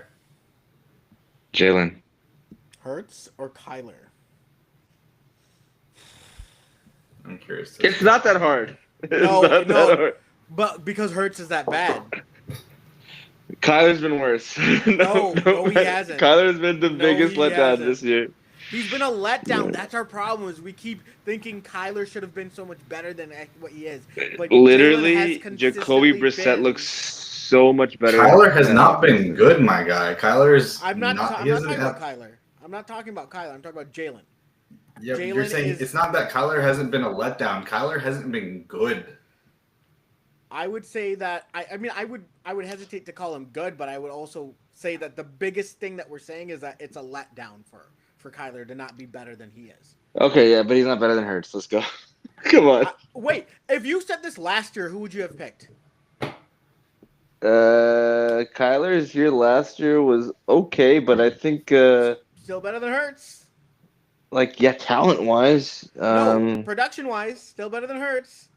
Jalen. Hurts or Kyler? I'm curious. to It's not that hard. It's No, not no. that hard. But because Hurts is that bad. Kyler's been worse. No, he hasn't. Kyler's been the No, biggest he letdown hasn't. this year. He's been a letdown. That's our problem. Is we keep thinking Kyler should have been so much better than what he is. But Jalen Literally, has Jacoby consistently Brissett been- looks so much better. Kyler has than- not been good, my guy. Kyler's I'm not he talking doesn't about have- Kyler. I'm not talking about Kyler. I'm talking about Jalen. Yeah, Jalen you're saying is- it's not that Kyler hasn't been a letdown. Kyler hasn't been good. I would say that I mean I would hesitate to call him good, but I would also say that the biggest thing that we're saying is that it's a letdown for Kyler to not be better than he is. Okay, yeah, but he's not better than Hurts. Let's go. Come on. Wait, if you said this last year, who would you have picked? Kyler's year last year was okay, but I think, Still better than Hurts. talent wise, No, production wise, still better than Hurts.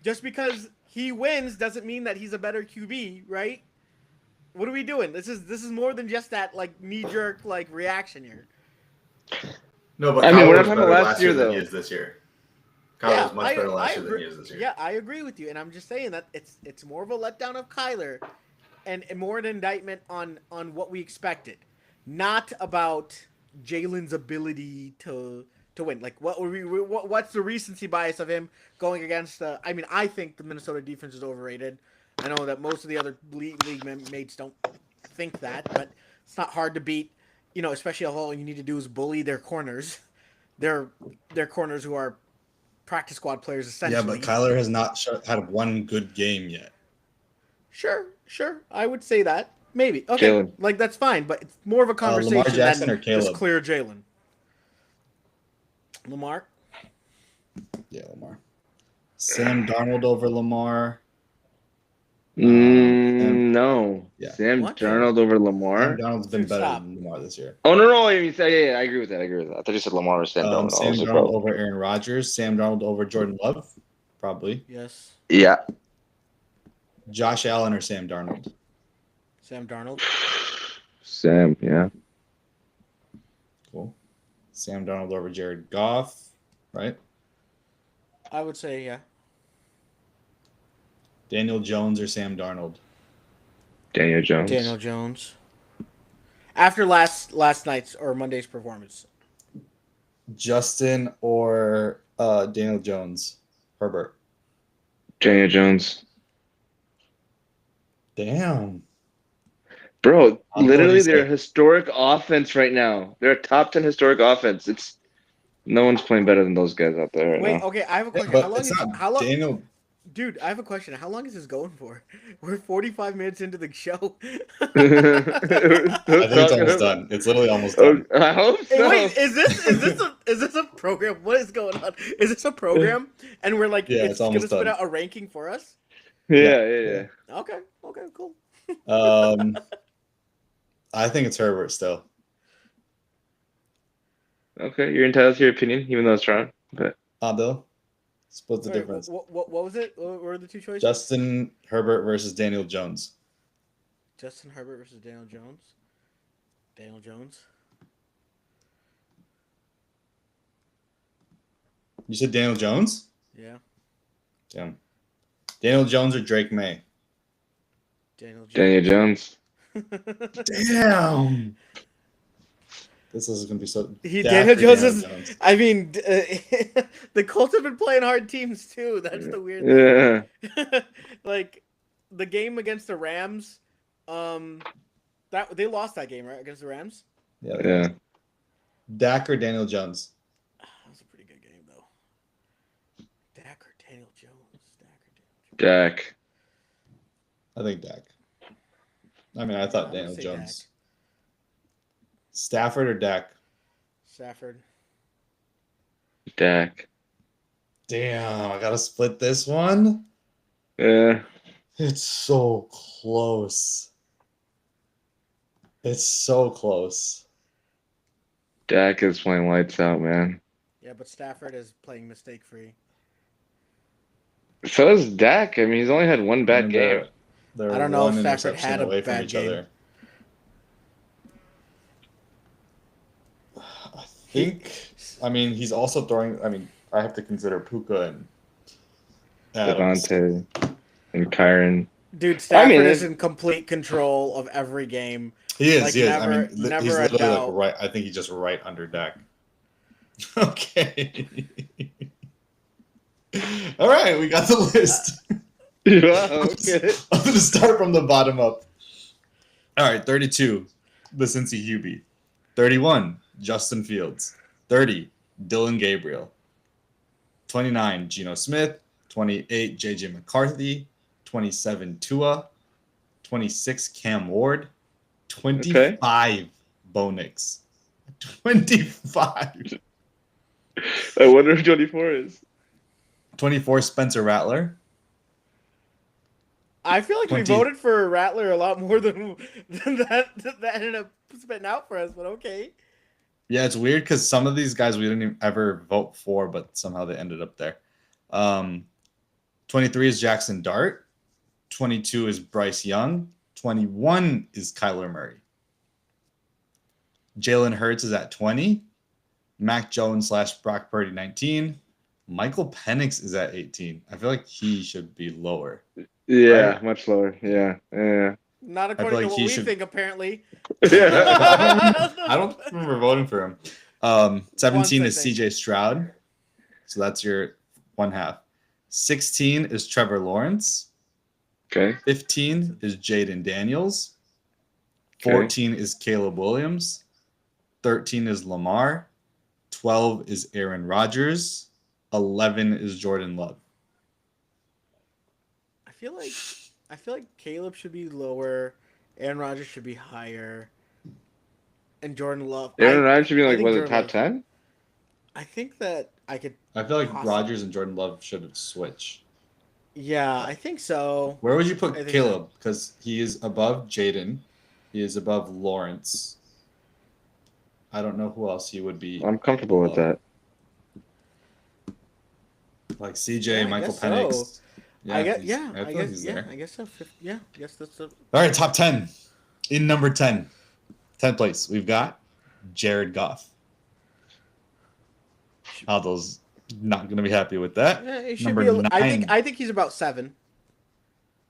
Just because he wins doesn't mean that he's a better QB, right? What are we doing? This is more than just that like knee jerk like reaction here. No, but I mean, Kyler we're not was talking better about last year than though. he is this year. Kyler was much better last year than agree. he is this year. Yeah, I agree with you, and I'm just saying that it's more of a letdown of Kyler, and more an indictment on what we expected, not about Jalen's ability to win. Like what's the recency bias of him going against? I mean, I think the Minnesota defense is overrated. I know that most of the other league mates don't think that, but it's not hard to beat. You know, especially if all you need to do is bully their corners, their corners who are practice squad players essentially. Yeah, but Kyler has not had one good game yet. Sure. I would say that. Maybe. Okay. Jalen. Like, that's fine, but it's more of a conversation Lamar Jackson than or Caleb? just clear Jalen. Lamar? Yeah, Lamar. Sam Darnold over Lamar. No. Yeah. Sam What? Darnold over Lamar. Sam Darnold's been Dude, better stop. than Lamar this year. Oh no! I mean, yeah, I agree with that. I thought you said Lamar or Sam Darnold. Sam Also, Darnold over Aaron Rodgers. Sam Darnold over Jordan Love. Probably. Yes. Yeah. Josh Allen or Sam Darnold. Sam Darnold? Sam. Yeah. Cool. Sam Darnold over Jared Goff. Right? I would say, yeah. Daniel Jones or Sam Darnold. Daniel Jones. Daniel Jones. After last night's or Monday's performance. Justin or Daniel Jones. Herbert. Daniel Jones. Damn. Bro, I'll go literally, with you, they're a sir. historic offense right now. They're a top 10 historic offense. It's no one's playing better than those guys out there right Wait, now. okay, I have a question. But How long it's is not how long Daniel. Dude, I have a question. How long is this going for? We're 45 minutes into the show. I think it's almost done. It's literally almost done. I hope so. Hey, wait, is this a program? What is going on? Is this a program? And we're like, Yeah, it's it's gonna almost spit done. out a ranking for us? Yeah. Okay, cool. I think it's Herbert still. Okay, you're entitled to your opinion, even though it's wrong. But Bill? Split the Sorry, difference. what was it? What were the two choices? Justin Herbert versus Daniel Jones. Justin Herbert versus Daniel Jones. Daniel Jones. You said Daniel Jones? Yeah. Damn. Daniel Jones or Drake May? Daniel Jones. Daniel Jones. Damn. This is going to be so. Daniel Jones is. I mean, the Colts have been playing hard teams too. That's the weird thing. Yeah. Like the game against the Rams, that they lost that game, right, against the Rams. Yeah. Dak or Daniel Jones? That was a pretty good game though. Dak or Daniel Jones? Dak. I think Dak. I mean, I thought I'm gonna Daniel say Jones. Dak. Stafford or Dak? Stafford. Dak. Damn, I gotta split this one. Yeah. It's so close. It's so close. Dak is playing lights out, man. Yeah, but Stafford is playing mistake free. So is Dak. I mean, he's only had one bad And game. They're I don't know if one Stafford interception had a away from bad each game. other. I think. I mean, he's also throwing. I mean, I have to consider Puka and Adams. Devontae and Kyron. Dude, Stafford it's- is in complete control of every game. He is. Like, he is. never- I mean, never he's a literally doubt. like right. I think he's just right under Dak. Okay. All right, we got the list. Yeah, okay. I'm gonna start from the bottom up. All right, 32, the Cincy QB. 31, Justin Fields. 30, Dylan Gabriel. 29, Geno Smith. 28, JJ McCarthy. 27, Tua. 26, Cam Ward. 25, Bo Nix. 25. I wonder who 24 is. 24, Spencer Rattler. I feel like 20. we voted for Rattler a lot more than that ended up spitting out for us, but okay. Yeah, it's weird because some of these guys we didn't even ever vote for, but somehow they ended up there. 23 is Jackson Dart. 22 is Bryce Young. 21 is Kyler Murray. Jalen Hurts is at 20. Mac Jones / Brock Purdy 19. Michael Penix is at 18. I feel like he should be lower. Yeah, Right. much lower. Yeah. Not feel according like to what he we should- think, apparently. I don't remember voting for him. 17 Once, is I think. CJ Stroud. So that's your one half. 16 is Trevor Lawrence. Okay. 15 is Jaden Daniels. Okay. 14 is Caleb Williams. 13 is Lamar. 12 is Aaron Rodgers. 11 is Jordan Love. I feel like Caleb should be lower, Aaron Rodgers should be higher, and Jordan Love. Aaron Rodgers should be I like think what, the Jordan top Love- 10? I think that I could. I feel like Possibly. Rodgers and Jordan Love should switch. Yeah, I think so. Where would you put I think Caleb? Because he is above Jaden. He is above Lawrence. I don't know who else he would be. I'm comfortable with that. Like CJ, Yeah, I Michael guess so. Penix. I guess. he's- Yeah, I I feel like guess. he's Yeah, there. I guess so. Yeah, I guess that's the. All right, top 10. In number 10, 10th place, we've got Jared Goff. Aldo's not going to be happy with that. Yeah, it should Number be. I 9. think. I think he's about 7.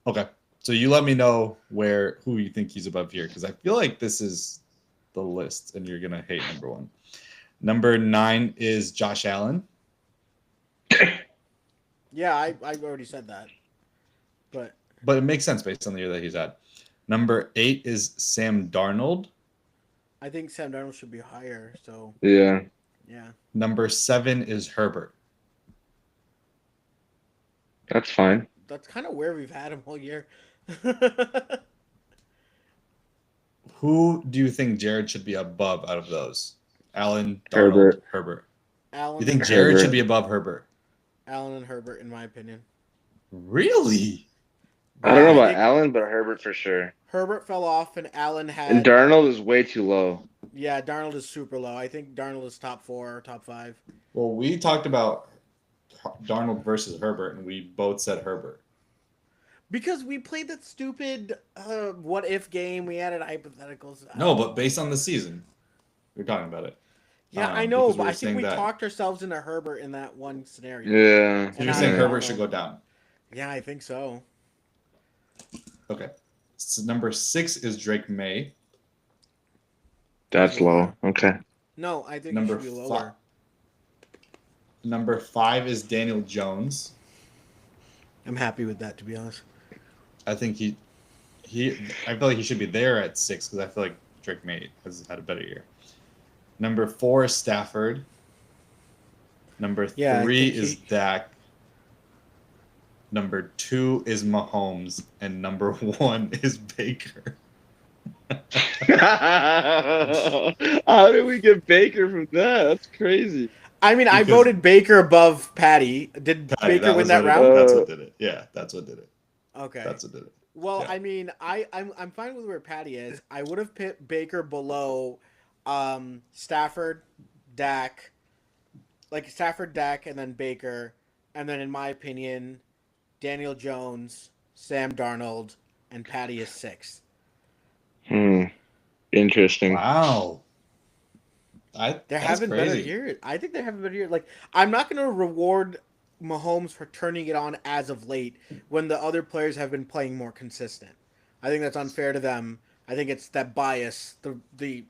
Okay, so you let me know who you think he's above here, because I feel like this is the list, and you're going to hate number 1. Number 9 is Josh Allen. Yeah, I've already said that. But But it makes sense based on the year that he's had. Number 8 is Sam Darnold. I think Sam Darnold should be higher. So Yeah. yeah. Number 7 is Herbert. That's fine. That's kind of where we've had him all year. Who do you think Jared should be above out of those? Allen, Darnold, Herbert. Herbert. Allen, You think Jared Herbert. should be above Herbert? Allen and Herbert, in my opinion. Really? I don't know I about think Allen, but Herbert for sure. Herbert fell off, and Allen had. And Darnold is way too low. Yeah, Darnold is super low. I think Darnold is top 4 or top 5. Well, we talked about Darnold versus Herbert, and we both said Herbert. Because we played that stupid what if game. We added hypotheticals. No, but based on the season, we're talking about it. Yeah, I know, because we but were I think saying we that- talked ourselves into Herbert in that one scenario. Yeah. So And you're I saying don't Herbert know. should go down. Yeah, I think so. Okay. So number 6 is Drake May. That's low. Okay. No, I think Number it should be 5. lower. Number 5 is Daniel Jones. I'm happy with that, to be honest. I think I feel like he should be there at 6 because I feel like Drake May has had a better year. Number 4 is Stafford. Number 3 Yeah, I think is Dak. Number 2 is Mahomes, and number 1 is Baker. How did we get Baker from that? That's crazy. I mean, I Because- voted Baker above Patty. Did Baker win was that what it- round? That's what did it. Yeah, that's what did it. Okay. That's what did it. Well, Yeah. I mean, I'm fine with where Patty is. I would have put Baker below Stafford, Dak, like Stafford, Dak, and then Baker, and then in my opinion, Daniel Jones, Sam Darnold, and Patty is 6th. Interesting. Wow. They're That's having better crazy. years. I think they're having better years. Like, I'm not going to reward Mahomes for turning it on as of late when the other players have been playing more consistent. I think that's unfair to them. I think it's that bias, the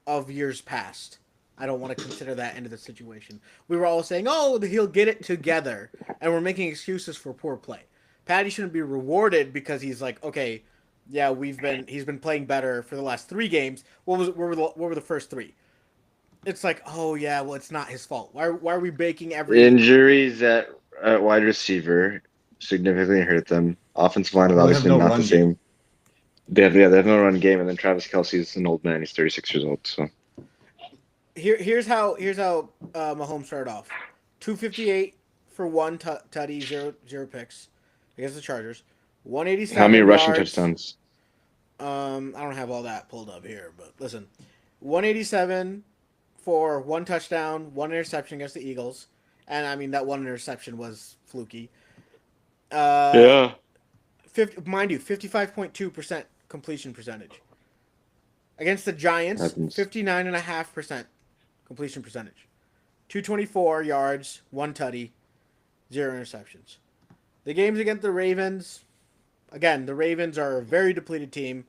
of years past. I don't want to consider that into the situation. We were all saying, "Oh, he'll get it together," and we're making excuses for poor play. Patty shouldn't be rewarded because he's like, okay, yeah, he's been playing better for the last 3 games. What were the first 3? It's like, oh yeah, well, it's not his fault. Why are we baking every? Injuries at wide receiver significantly hurt them. Offensive line is Well, they have obviously no not run the same. They have no run game, and then Travis Kelce is an old man. He's 36 years old. So Here's how Mahomes started off: 258 for 1 tutty, 0 picks against the Chargers. 187. how many rushing yards. touchdowns? I don't have all that pulled up here, but listen, 187 for 1 touchdown, 1 interception against the Eagles, and I mean that 1 interception was fluky. Yeah. mind you, 55.2% completion percentage. Against the Giants, Happens. 59.5% completion percentage. 224 yards, 1 tutty, 0 interceptions. The games against the Ravens, again, the Ravens are a very depleted team.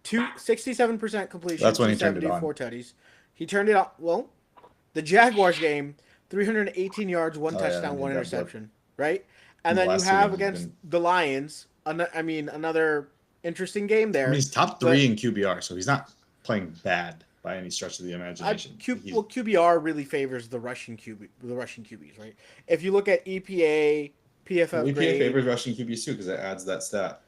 67% completion, That's when he turned it on. 274 tutties. He turned it on. Well, the Jaguars game, 318 yards, 1 Oh, yeah, touchdown, I 1 mean, that interception, right? And The then you last two have games have against been- the Lions, another interesting game there. I mean, he's top 3 in QBR, so he's not playing bad by any stretch of the imagination. He's- QBR really favors the Russian QBs, right? If you look at EPA, PFF EPA grade, favors rushing QBs too because it adds that stat.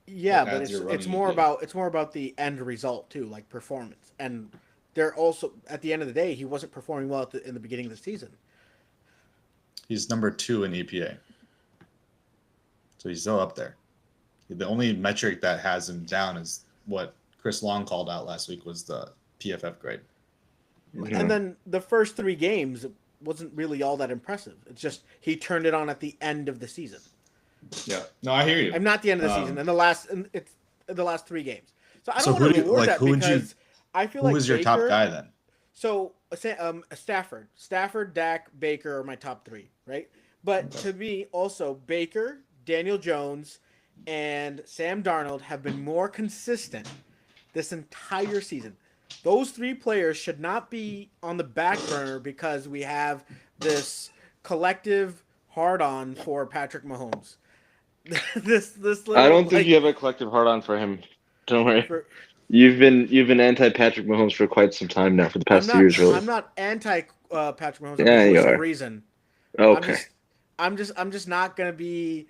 yeah, it but adds your it's running more EPA. about the end result too, like performance. And they're also at the end of the day, he wasn't performing well in the beginning of the season. He's number 2 in EPA, so he's still up there. The only metric that has him down is what Chris Long called out last week was the PFF grade. Yeah. And then the first 3 games wasn't really all that impressive. It's just he turned it on at the end of the season. Yeah, no, I hear you. I'm not the end of the season. It's the last 3 games. So I So don't want to who do you- reward like, that who would you- because I feel Who like was your top Baker- guy then? So Stafford, Dak, Baker are my top 3, right? But to me, also Baker, Daniel Jones, and Sam Darnold have been more consistent this entire season. Those 3 players should not be on the back burner because we have this collective hard-on for Patrick Mahomes. this little, I don't think like, you have a collective hard on for him. Don't worry. for- You've been anti Patrick Mahomes for quite some time now, for the past 2 years, really. I'm not anti Patrick Mahomes. I'm Yeah, a you voice of are. reason. Okay. I'm just not gonna be,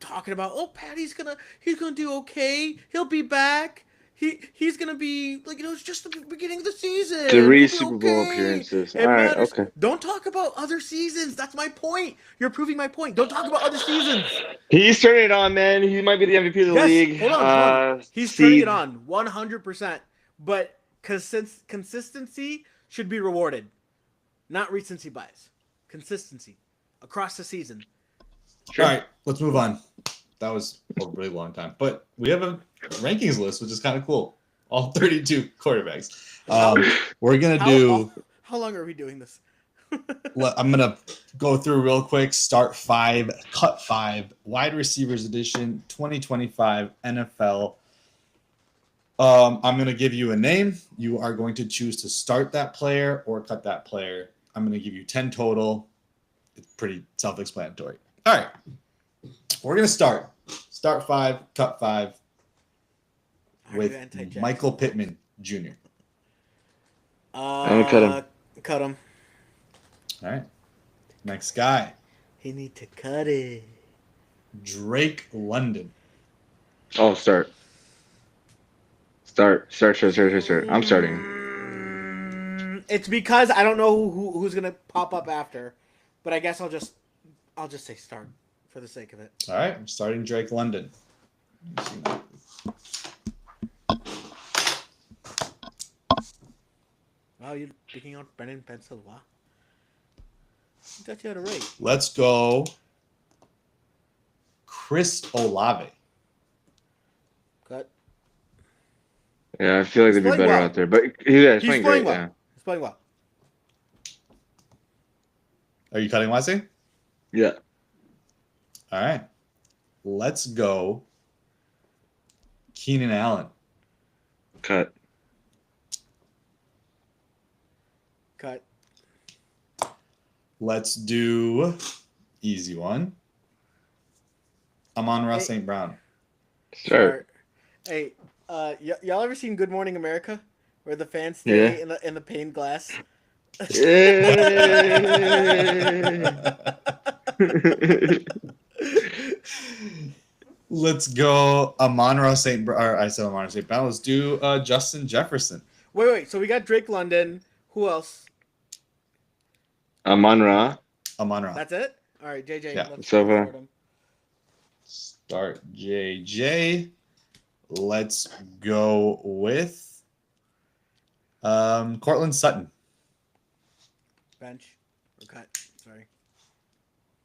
talking about, oh, Patty's he's gonna do okay. He'll be back. He's gonna be like, it's just the beginning of the season. 3 He'll be Super Bowl okay. appearances. It All right. matters. Okay. Don't talk about other seasons. That's my point. You're proving my point. Don't talk about other seasons. He's turning it on, man. He might be the MVP of the Yes, league. hold on. He's seed- turning it on 100%. But consistency should be rewarded, not recency bias. Consistency across the season. Sure. All right, let's move on. That was a really long time, but we have a rankings list, which is kind of cool. All 32 quarterbacks. We're gonna do. How long are we doing this? I'm gonna go through real quick. Start 5, cut 5, wide receivers edition, 2025 NFL. I'm gonna give you a name. You are going to choose to start that player or cut that player. I'm gonna give you 10 total. It's pretty self-explanatory. All right, we're gonna start 5, cut 5 Are with you anti-Jackson? Michael Pittman Jr. I'm gonna cut him. Cut him. All right, next guy, He need to cut it. Drake London. Oh, start. I'm starting. It's because I don't know who's gonna pop up after, but I guess I'll just say start for the sake of it. All right, I'm starting Drake London. Wow, you're picking out pen and pencil. Wow. I thought you had a rate. Let's go. Chris Olave. Cut. Yeah, I feel like they'd be playing better well. out there. But he's He's playing playing great. well. He's playing well. Are you cutting Wesley? Yeah. All right. Let's go. Keenan Allen. Cut. Cut. Let's do easy one. Amon-Ra Hey. St. Brown. Start. Hey, y'all ever seen Good Morning America, where the fans stay Yeah. in the pane glass? Let's go Amon-Ra St. Brown. Or I said Amon-Ra St. Brown. Let's do Justin Jefferson. Wait. So we got Drake London. Who else? Amon-Ra. Amon-Ra. That's it. All right, JJ. Yeah. Let's So, start him. Start JJ. Let's go with Cortland Sutton. Bench. Or cut. Sorry.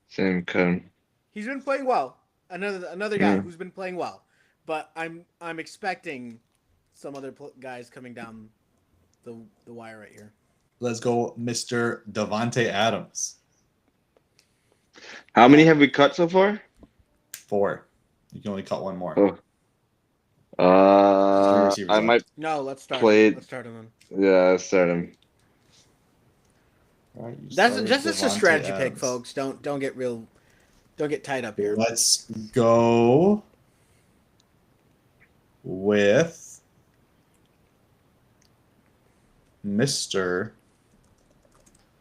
Same cut. He's been playing well. Another guy Yeah. who's been playing well, but I'm expecting some other guys coming down the wire right here. Let's go, Mr. Devontae Adams. How many have we cut so far? 4. You can only cut one more. Oh. There's 3 receivers I left. might. No, let's start. Played- Let's start him then. Yeah, start him. All right, you That's started just a Devontae strategy pick, Adams. folks. Don't get tied up here. Let's go with Mr.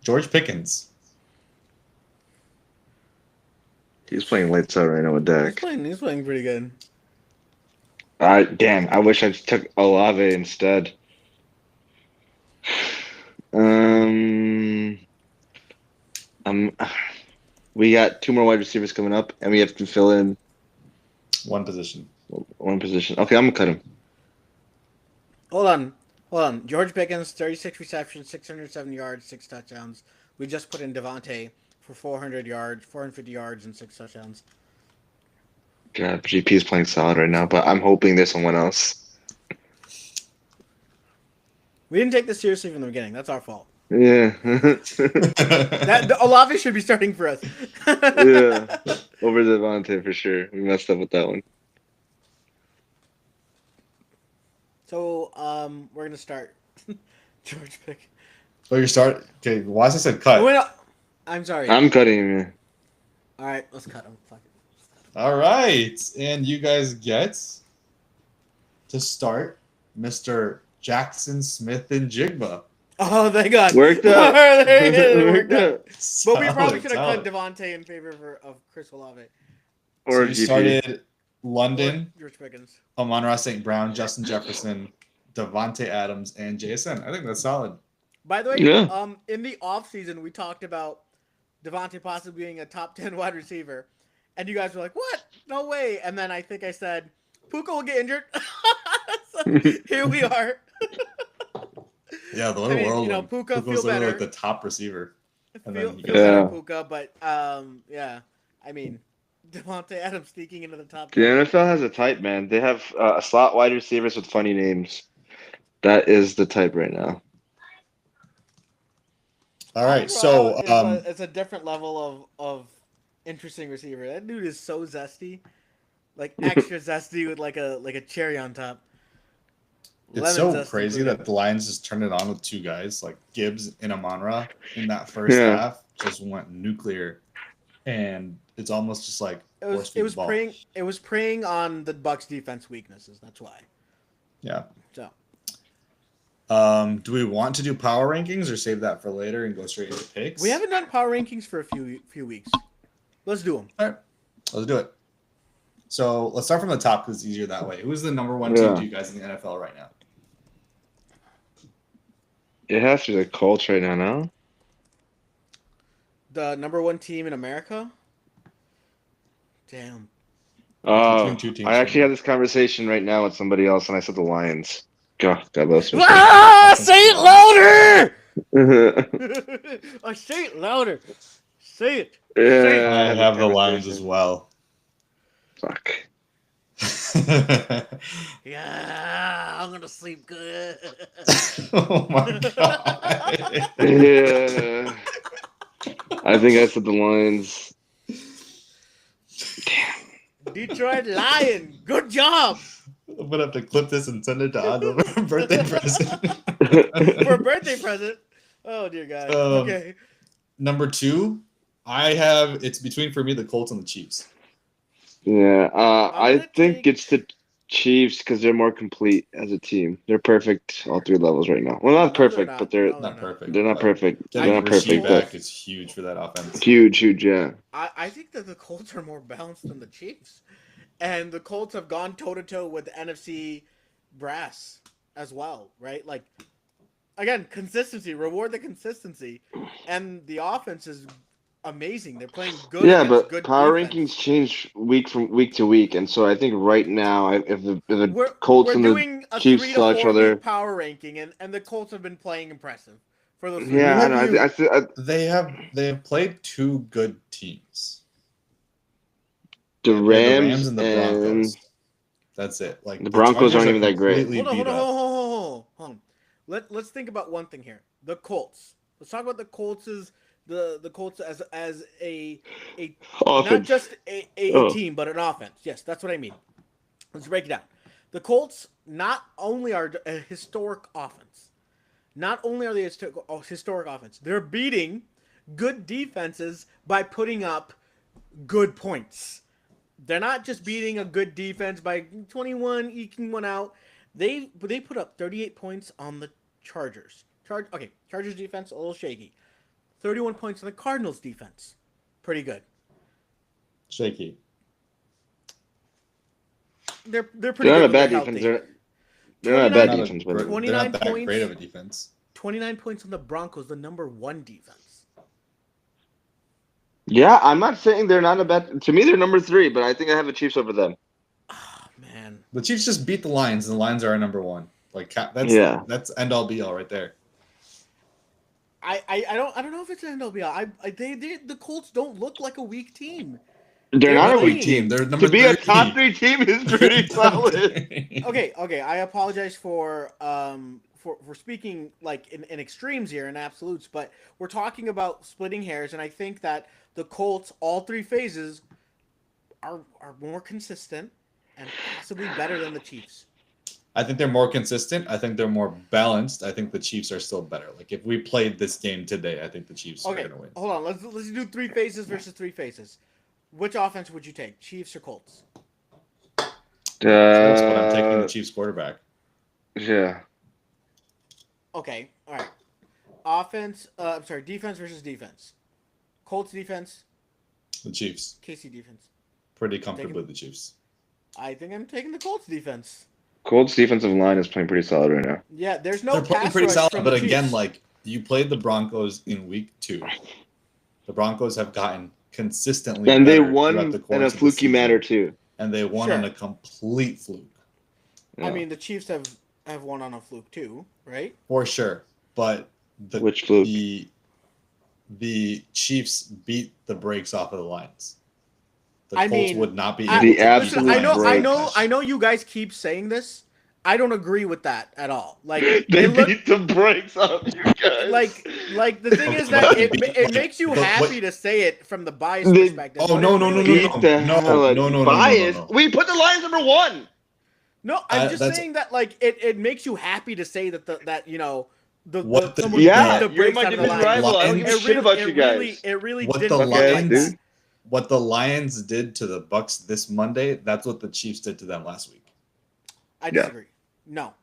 George Pickens. He's playing lights out right now with Dak. He's playing pretty good. Damn, I wish I took Olave instead. We got 2 more wide receivers coming up, and we have to fill in One position. one position. Okay, I'm gonna cut him. Hold on. George Pickens, 36 receptions, 607 yards, 6 touchdowns. We just put in Devontae for 400 yards, 450 yards, and 6 touchdowns. God, GP is playing solid right now, but I'm hoping there's someone else. We didn't take this seriously from the beginning. That's our fault. Yeah. Olave should be starting for us. Yeah. Over Devontae for sure. We messed up with that one. So, we're gonna start. George Pickens. Oh, you start. Okay, Wasa said cut. Oh, wait, no. I'm sorry. I'm cutting him. All right, let's cut him. Fuck it. All right, and you guys get to start Mr. Jackson Smith and Jigba. Oh, thank God. Worked out. It worked out. But we Solid, probably could have solid. cut Devontae in favor of Chris Olave. So Or you GP. started London, Or George Pickens. Amon-Ra St. Brown, Justin Jefferson, Devontae Adams, and JSN. I think that's solid. By the way, Yeah. in the offseason, we talked about Devontae possibly being a top 10 wide receiver. And you guys were like, what? No way. And then I think I said, Puka will get injured. So here we are. Yeah, the I little mean, world. you know, when Puka Puka feel was literally better. like the top receiver. And then Feel he better, Yeah. Puka. But, yeah. I mean, Devontae Adams sneaking into the top The 10. NFL has a type, man. They have a slot wide receivers with funny names. That is the type right now. All right, so It's a different level of interesting receiver. That dude is so zesty. Like extra zesty with like a cherry on top. it's Lemon so zesty crazy pudding. that the Lions just turned it on with 2 guys like Gibbs and Amon-Ra in that first Yeah. half. Just went nuclear, and it's almost just like It was preying on the Bucks defense weaknesses. That's why. Yeah. So Do we want to do power rankings or save that for later and go straight into picks? we haven't done power rankings for a few weeks. Let's do them. All right, let's do it. So let's start from the top because it's easier that way. Who's the number 1 team Yeah. to you guys in the NFL right now? It has to be the Colts right now, no? The number 1 team in America. Damn. Oh, Between 2 teams. I actually had this conversation right now with somebody else, and I said the Lions. God bless me. Ah, say it louder! Yeah, I say it louder. Say it. I had have this the Lions conversation. as well. Fuck. Yeah, I'm gonna sleep good. Oh my god. Yeah. I think I said the Lions. Detroit Lion, good job I'm gonna have to clip this and send it to Adel for a birthday present. for a birthday present. Oh dear God. Um, Okay. Number 2, it's between for me the Colts and the Chiefs. Yeah, I gonna think take- it's the Chiefs because they're more complete as a team. They're perfect all 3 levels right now. Well, not No, they're perfect, not. but they're No, Not perfect. they're not perfect. Getting They're not Rasheed perfect. back But is huge for that offense. huge, yeah. I think that the Colts are more balanced than the Chiefs, and the Colts have gone toe to toe with the NFC brass as well, right? Like, again, consistency. Reward the consistency, and the offense is amazing. They're playing good. Yeah, against but good power defense. rankings change week from week to week, and so I think right now, if the We're, Colts we're and the doing a Chiefs 3 saw to each 4 other- week power ranking, and the Colts have been playing impressive for those. 3 yeah, weeks. I know. They have played 2 good teams. The Yeah, Rams, and the Broncos. That's it. Like The Broncos Chargers aren't are even that great. completely Hold on, beat up. hold on. Let's think about one thing here. The Colts. Let's talk about the Colts the Colts as a not Offense. just a Oh. team, but an offense. Yes, that's what I mean. Let's break it down. The Colts not only are a historic offense, not only are they a historic offense, they're beating good defenses by putting up good points. They're not just beating a good defense by 21, eking one out. They put up 38 points on the Chargers. Chargers defense a little shaky. 31 points on the Cardinals defense. Pretty good. Shaky. They're pretty They're good. not a when bad they're defense. healthy. They're not a bad 29 defense, but They're 29 not that points. great of a defense. 29 points on the Broncos, the number 1 defense. yeah, I'm not saying they're not a bad. To me, they're number 3, but I think I have the Chiefs over them. Oh, man. The Chiefs just beat the Lions, and the Lions are our number 1. Like Yeah. that's end all be all right there. I don't know if it's an NWL. The Colts don't look like a weak team. They're not a playing. weak team. They're number To be a 30. top 3 team is pretty solid. Okay. I apologize for speaking like in extremes here in absolutes, but we're talking about splitting hairs, and I think that the Colts, all 3 phases, are more consistent and possibly better than the Chiefs. I think they're more consistent. I think they're more balanced. I think the Chiefs are still better. Like if we played this game today, I think the Chiefs are Okay, going to win. hold on. Let's do 3 phases versus 3 phases. Which offense would you take, Chiefs or Colts? That's what I'm taking the Chiefs quarterback. Yeah. Okay, all right. Defense versus defense. Colts defense, The Chiefs. KC defense. Pretty comfortably the Chiefs. I think I'm taking the Colts defense. Colts defensive line is playing pretty solid right now. Yeah, there's no They're playing pass pretty rush solid, from but the again, Chiefs. like you played the Broncos in week 2. The Broncos have gotten consistently And they better won throughout the course in a of the fluky season. manner too. And they won Sure. on a complete fluke. I Yeah. mean, the Chiefs have won on a fluke too, right? For sure. But Which fluke? the Chiefs beat the brakes off of the Lions. The I Colts mean, would not be I- able The to absolute beat the Lions. I know. You guys keep saying this. I don't agree with that at all. Like They it look- beat the brakes off you guys. like the thing is that it makes you But happy to say it from the bias They- perspective. Oh, but no, it no, no, really- Beat the no, hell out- no, bias. no. We put the Lions number 1. No, I'm just that's- saying that like it makes you happy to say that What the- someone Yeah, beat the you're brakes my out of the division Lions. rival. I don't give a It shit about it you guys. Really, it really What didn't the look Okay, like Lions that. dude. what the Lions did to the Bucks this Monday, that's what the Chiefs did to them last week. I Yeah. disagree. No.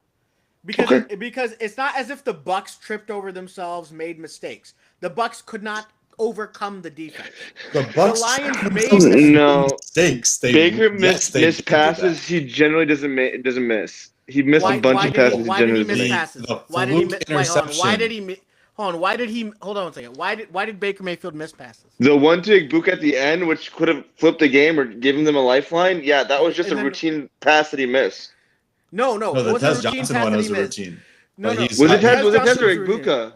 Because it's not as if the Bucks tripped over themselves, made mistakes. The Bucks could not overcome the defense. The Bucks Lions tried made- themselves in No. mistakes. Baker yes, they missed did passes. that. He generally doesn't miss. He missed a bunch of passes. Why did he generally miss The- passes? the Why did he fluke miss? Wait, hold on. Why interception. did he? Hold on. Why did he? Hold on one second. Why did Baker Mayfield miss passes? The one to Igbuka at the end, which could have flipped the game or given them a lifeline. Yeah, that was just And a then- routine pass that he missed. No, No, it the wasn't Tez a routine Johnson pass one that was he a missed. routine. No, But no. he's- Was it Tez Ted? Was it Ted Johnson's or routine. Igbuka?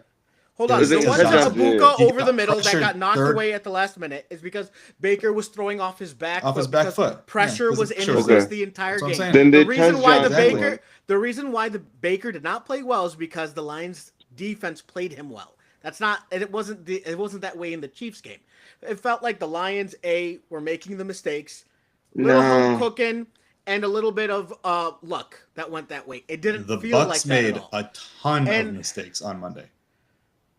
Hold on. It was The Tez one to Johnson. Abuka He over got the middle that pressured got knocked third- away at the last minute is because Baker was throwing off his back Off his foot back because foot. pressure Yeah, was in sure. his Okay. face the entire That's what I'm game. saying. Then The they reason Tez why the Johnson Baker one. the reason why the Baker did not play well is because the Lions defense played him well. It wasn't that way in the Chiefs game. It felt like the Lions were making the mistakes, little home cooking, and a little bit of luck that went that way. It didn't The feel like Bucks that made at all. a ton And- of mistakes on Monday.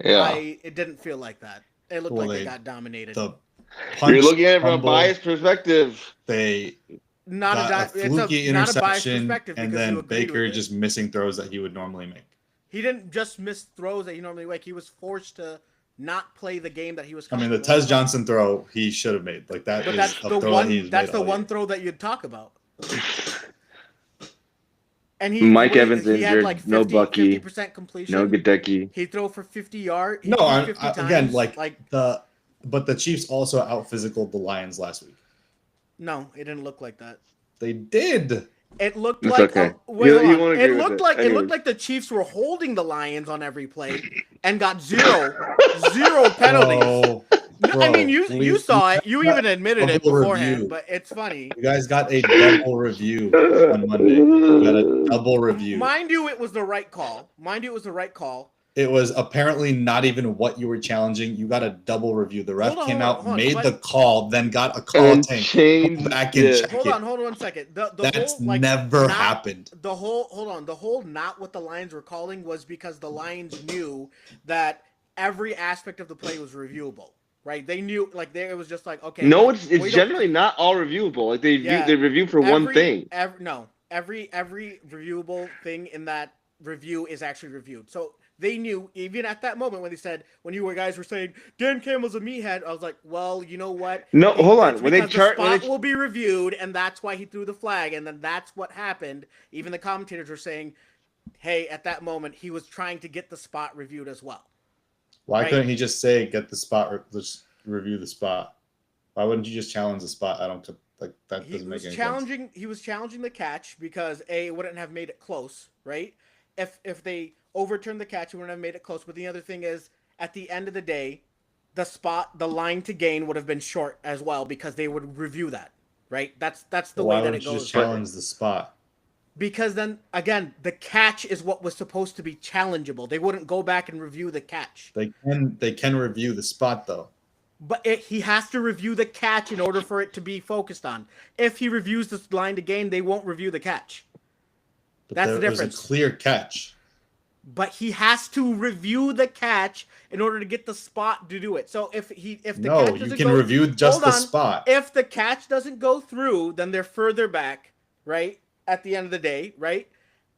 Yeah. It didn't feel like that. It looked Well, like they they- got dominated. The You're looking at it from a fumble, biased perspective. They Not got a it's fluky not a biased interception, perspective and because you then agreed Baker with it. just missing throws that he would normally make. He didn't just miss throws that he normally make. He was forced to not play the game that he was. I mean, the comfortable Tez with. Johnson throw he should have made. Like that But is that's a the throw one. that he's That's made the all one year. throw that you'd talk about. And Mike he Evans had injured, like 50, no Bucky, 50% completion. No Gadecki. He threw for 50 yards. No, again, like but the Chiefs also out physicaled the Lions last week. no, it didn't look like that. They did. It looked It's like okay. wait, You hold on. won't agree It with looked it. like Anyways. the Chiefs were holding the Lions on every play and got zero penalties. Oh, I mean, Bro, you saw it. You got even admitted it double beforehand, review. but it's funny. You guys got a double review on Monday. You got a double review. Mind you, it was the right call. It was apparently not even what you were challenging. You got a double review. The ref came out, made the call, then got a call And tank. changed. Come back and check Hold it. on 1 second. That's whole, like, never not- happened. The whole not what the Lions were calling was because the Lions knew that every aspect of the play was reviewable, right? They knew, like, it was just like, okay. No, like, we it's don't- generally not all reviewable. Like Yeah. they review for one thing. Every reviewable thing in that review is actually reviewed. So they knew, even at that moment when you guys were saying Dan Campbell's a meathead, I was like, well, you know what? No, hold on. It's When they because chart, the spot will be reviewed, and that's why he threw the flag, and then that's what happened. Even the commentators were saying, hey, at that moment he was trying to get the spot reviewed as well. Why Right. couldn't he just say get the spot? Let's review the spot. Why wouldn't you just challenge the spot? I don't like that. Doesn't make any sense. He was challenging the catch because it wouldn't have made it close, right? If they overturned the catch, it wouldn't have made it close. But the other thing is, at the end of the day, the line to gain would have been short as well because they would review that, right? That's the Why way that wouldn't it you goes. just challenge the spot? Because then again, the catch is what was supposed to be challengeable. They wouldn't go back and review the catch. They can review the spot though. But he has to review the catch in order for it to be focused on. If he reviews the line to gain, they won't review the catch. But That's the there's difference. a clear catch. But he has to review the catch in order to get the spot to do it. So if the No, catch you doesn't can go, review just hold the on. spot. If the catch doesn't go through, then they're further back, right? At the end of the day, right?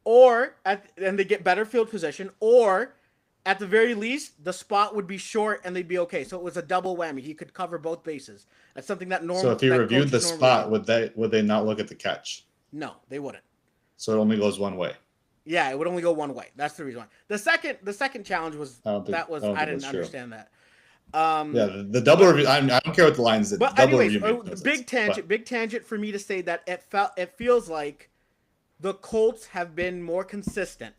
And they get better field position, or at the very least, the spot would be short and they'd be okay. So it was a double whammy. He could cover both bases. That's something that normal. So if he that reviewed the coaches spot, normally would they not look at the catch? do. No, they wouldn't. So it only goes one way. Yeah, it would only go one way. That's the reason why. The second challenge was I don't think I that's didn't true. understand that. Yeah, the double review. I don't care what the lines did. But Double anyways, review. makes no sense. big tangent for me to say that it feels like the Colts have been more consistent.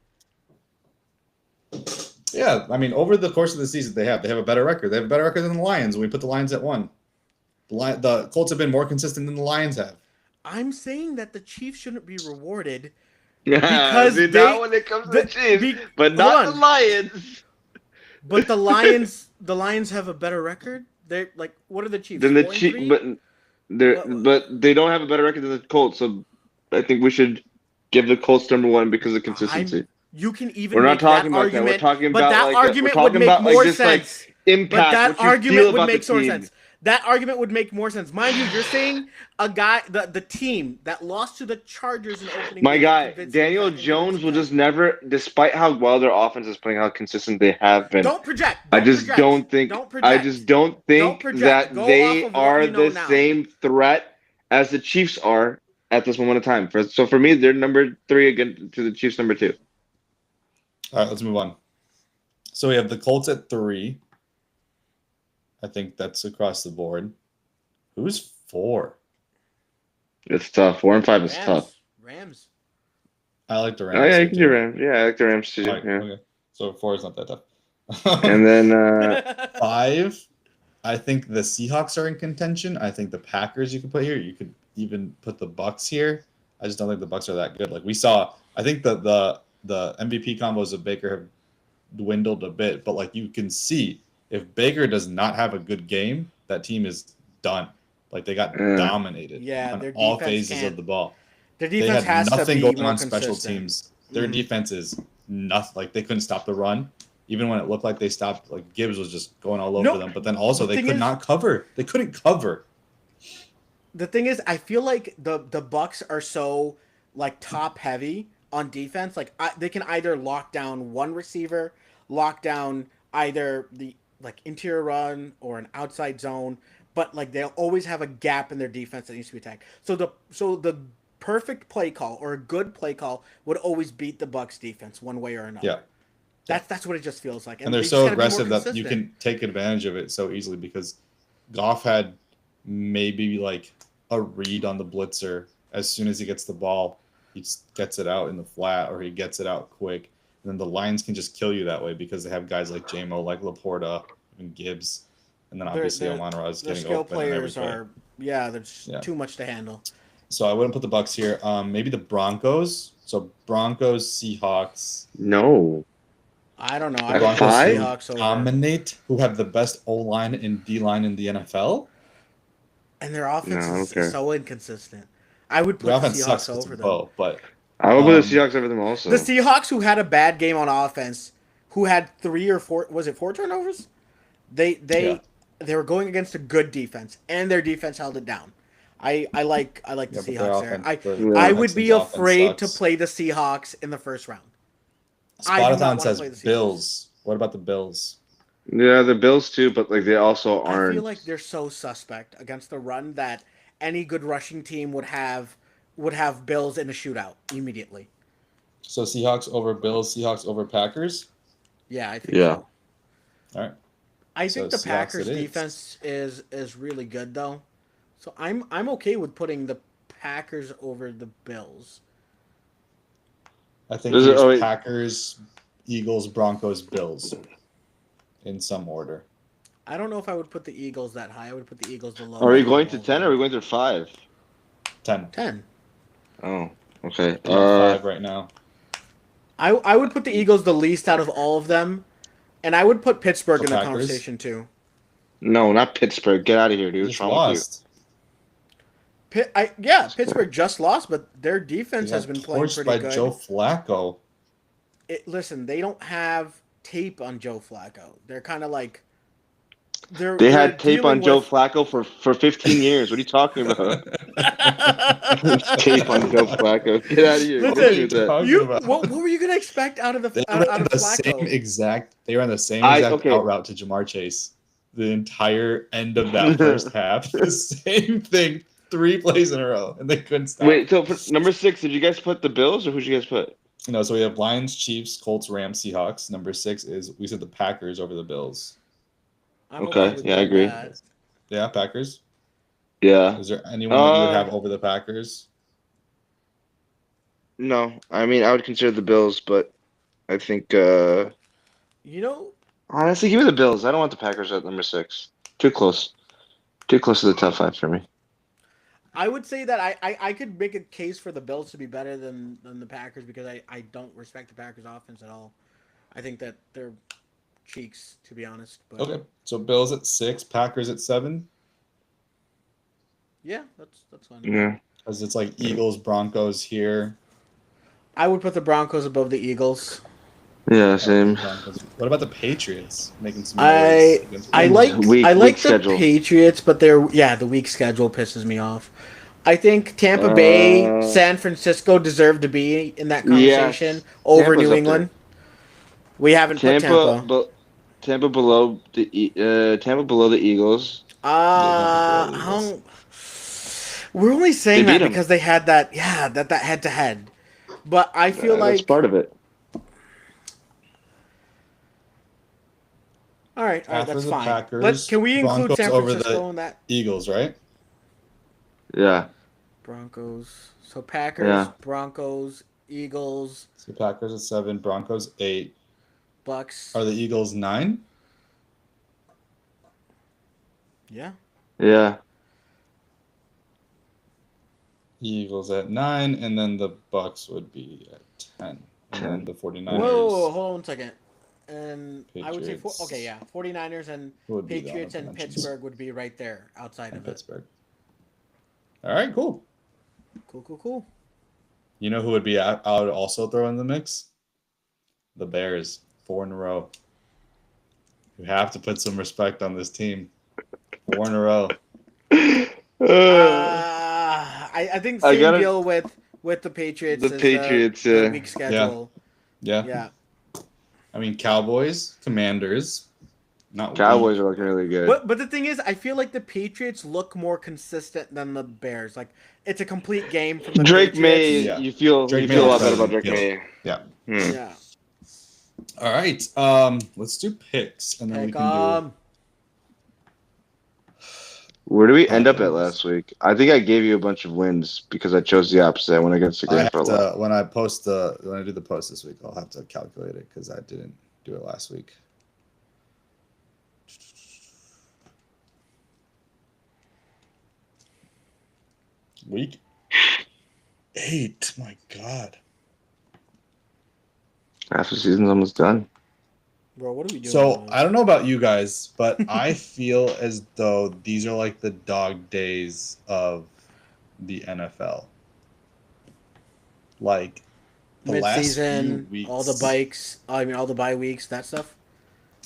Yeah, I mean, over the course of the season, they have a better record. They have a better record than the Lions. We put the Lions at 1. The Colts have been more consistent than the Lions have. I'm saying that the Chiefs shouldn't be rewarded Because they- not when it comes to the Chiefs, but not the hold on. Lions. But the Lions have a better record. They're like, what are the Chiefs? Then the 4-3? Chiefs, but they don't have a better record than the Colts. So I think we should give the Colts number 1 because of consistency. You can even. We're not make talking that about that. argument, We're talking but about that like argument we're would talking make about more like just sense. like impact. But that what you argument feel would about make the more team. sense. That argument would make more sense. Mind you, you're saying a guy, the team that lost to the Chargers in opening. My week guy, convincing Daniel fans Jones will that- just never, despite how well their offense is playing, how consistent they have been. Don't project. I just project. don't think. Don't project. I just don't think project. that Go they off of what are we know the now. same threat as the Chiefs are at this moment in time. So for me, they're number 3 again to the Chiefs number 2. All right, let's move on. So we have the Colts at 3. I think that's across the board. Who's 4? It's tough. 4 and 5 is tough. Rams. I like the Rams. Oh yeah, you too. can do Rams. Yeah, I like the Rams too. All right, Yeah. okay. So 4 is not that tough. And then 5, I think the Seahawks are in contention. I think the Packers you could put here. You could even put the Bucks here. I just don't think the Bucks are that good. Like we saw, I think the MVP combos of Baker have dwindled a bit, but like you can see if Baker does not have a good game, that team is done. Like they got dominated Yeah, on their all defense phases can't- of the ball. Their They defense had has to nothing be going more on special consistent. teams. Their Mhm. defense is nothing. Like they couldn't stop the run. Even when it looked like they stopped, like Gibbs was just going all over No, them. But then also the they thing could is- not cover. They couldn't cover. The thing is, I feel like the Bucks are so like top heavy on defense. Like they can either lock down one receiver, lock down either the like interior run or an outside zone, but like they'll always have a gap in their defense that needs to be attacked. So the perfect play call or a good play call would always beat the Bucks defense one way or another. Yeah. That's what it just feels like. And they're they so just gotta be more aggressive that you consistent. can take advantage of it so easily because Goff had maybe like a read on the blitzer. As soon as he gets the ball, he just gets it out in the flat or he gets it out quick. And then the Lions can just kill you that way because they have guys like JMO, like Laporta, and Gibbs. and then obviously They're- Amon-Ra is The getting skill open and players everything. are there's Yeah. too much to handle. So I wouldn't put the Bucks here. Maybe the Broncos. So Broncos, Seahawks. No. I don't know. At I would put five? Seahawks over, Dominate, who have the best O line and D line in the NFL. and their offense No, is okay. so inconsistent. I would put The the offense Seahawks sucks over with them. Bo, but I would put Um, the Seahawks over them also. The Seahawks, who had a bad game on offense, who had 3 or 4, was it 4 turnovers? They were going against a good defense, and their defense held it down. I like the yeah, but their Seahawks there. offense- their I Texans' would be offense afraid to sucks. play the Seahawks in the first round. I do not Spotathon wanna says play the Seahawks. Bills. What about the Bills? Yeah, the Bills too, but like they also aren't. I feel like they're so suspect against the run that any good rushing team would have Bills in a shootout immediately. So Seahawks over Bills, Seahawks over Packers. Yeah, I think Yeah. so. All right. I So think the Seahawks Packers it is. defense is really good though. So I'm okay with putting the Packers over the Bills. I think Is it- here's oh, wait. Packers, Eagles, Broncos, Bills, in some order. I don't know if I would put the Eagles that high. I would put the Eagles the low. Are we going to 10 or are we going to 5? 10. 10? Oh, okay. 5 right now. I would put the Eagles the least out of all of them, and I would put Pittsburgh The in the Packers? conversation too. No, not Pittsburgh. Get out of here, dude. Just What's wrong with lost. Pittsburgh just lost, but their defense They has got been playing torched pretty by good. Joe Flacco. Listen, they don't have tape on Joe Flacco. They're kind of like They they're had tape on dealing Joe with- Flacco for 15 years. What are you talking about? Tape on Joe Flacco. Get out of here. Listen, Don't do that. Talking You about- what were you gonna expect out of the They out of ran the Flacco? same exact. They ran the same I- exact okay. out route to Jamar Chase. The entire end of that first half, the same thing, 3 plays in a row, and they couldn't stop. Wait, so for number 6, did you guys put the Bills or who'd you guys put? No, so we have Lions, Chiefs, Colts, Rams, Seahawks. Number 6 is we said the Packers over the Bills. I'm Okay, with yeah, I agree. that. Yeah, Packers. Yeah. Is there anyone that you would Uh, have over the Packers? No, I mean I would consider the Bills, but I think You know, honestly, give me the Bills. I don't want the Packers at number 6. Too close. Too close to the top 5 for me. I would say that I could make a case for the Bills to be better than the Packers because I don't respect the Packers offense at all. I think that they're cheeks, to be honest. But Okay, so Bills at 6, Packers at 7, yeah, that's fine. Yeah. because it's like Eagles, Broncos here. I would put the Broncos above the Eagles. Yeah, same. Broncos. What about the Patriots making some I- noise against I Rams? like Weak- I like weak the schedule. Patriots, but the weak schedule pisses me off. I think Tampa Bay, San Francisco deserve to be in that conversation Yes. over Tampa's New up England. We haven't put Tampa. Tampa below the Eagles. We're only saying They beat that 'em. because they had that head to head. But I feel That's like part of it. all right, After that's the fine. Packers, Can we include Broncos San over the- Francisco in that? Eagles, right? Yeah. Broncos. So Packers, Yeah. Broncos, Eagles, So Packers at 7, Broncos 8. Bucks. Are the Eagles 9? Yeah. Yeah. Eagles at 9, and then the Bucks would be at 10. And then the 49ers Whoa, hold on 1 second. And I would say Patriots. 49ers and would be the Patriots and honorable mentions. Pittsburgh would be right there outside And of it. Pittsburgh. All right, cool. Cool. You know who would be out? I would also throw in the mix? The Bears, 4 in a row. You have to put some respect on this team. 4 in a row. I think I same gotta- deal with the Patriots. The is Patriots, the yeah. weak schedule. Yeah. Yeah. I mean, Cowboys, Commanders, not Cowboys weak. are looking really good. But the thing is, I feel like the Patriots look more consistent than the Bears. Like it's a complete game from the Drake May, Patriots. Yeah. you feel Drake you May feel a lot is better better about Drake than May. Yeah. Hmm. Yeah. All right. Let's do picks, and then we Pick can do. Where do we end up at last week? I think I gave you a bunch of wins because I chose the opposite. I went against the I grain have for a lot. to, when I do the post this week, I'll have to calculate it because I didn't do it last week. Week 8. My God. Half the season's almost done. Bro, what are we doing? So I don't know about you guys, but I feel as though these are like the dog days of the NFL. Like the last few mid-season, weeks, all the bikes. All the bye weeks, that stuff.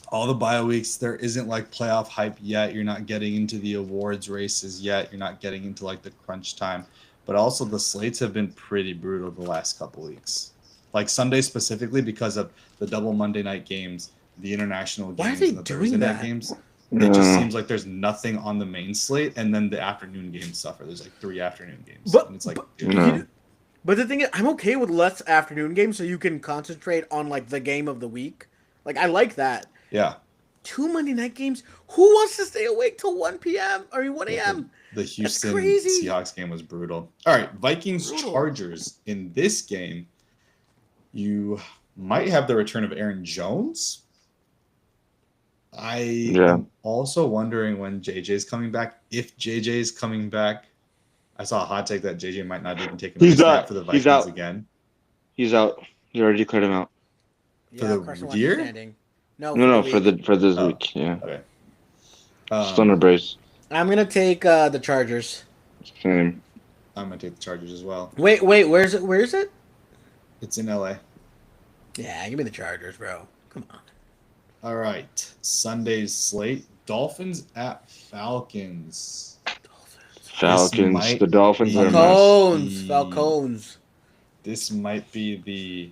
all the bye weeks, there isn't like playoff hype yet. You're not getting into the awards races yet. You're not getting into like the crunch time. But also the slates have been pretty brutal the last couple weeks. Like Sunday specifically because of the double Monday night games, the international games, Why are they and the doing Thursday night that? games. It just seems like there's nothing on the main slate, and then the afternoon games suffer. There's like 3 afternoon games, and it's like, dude, No. But the thing is, I'm okay with less afternoon games, so you can concentrate on like the game of the week. Like I like that. yeah. 2 Monday night games. Who wants to stay awake till 1 p.m. or 1 a.m.? The Houston crazy. Seahawks game was brutal. All right, Vikings Brutal. Chargers. In this game, you might have the return of Aaron Jones. I am also wondering when JJ's coming back. If JJ's coming back, I saw a hot take that JJ might not even take a snap for the Vikings again. He's out. You already declared him out. For the Carson Wentz year? is standing. No, No, week. for this Oh. week. Yeah. Okay. Still on a brace. I'm gonna take the Chargers. Same. I'm gonna take the Chargers as well. Wait, where's it? Where is it? It's in LA. Yeah, give me the Chargers, bro. Come on. All right. Sunday's slate: Dolphins at Falcons. Falcons. might The Dolphins be- are a mess. Falcons. mess. Falcons. This might be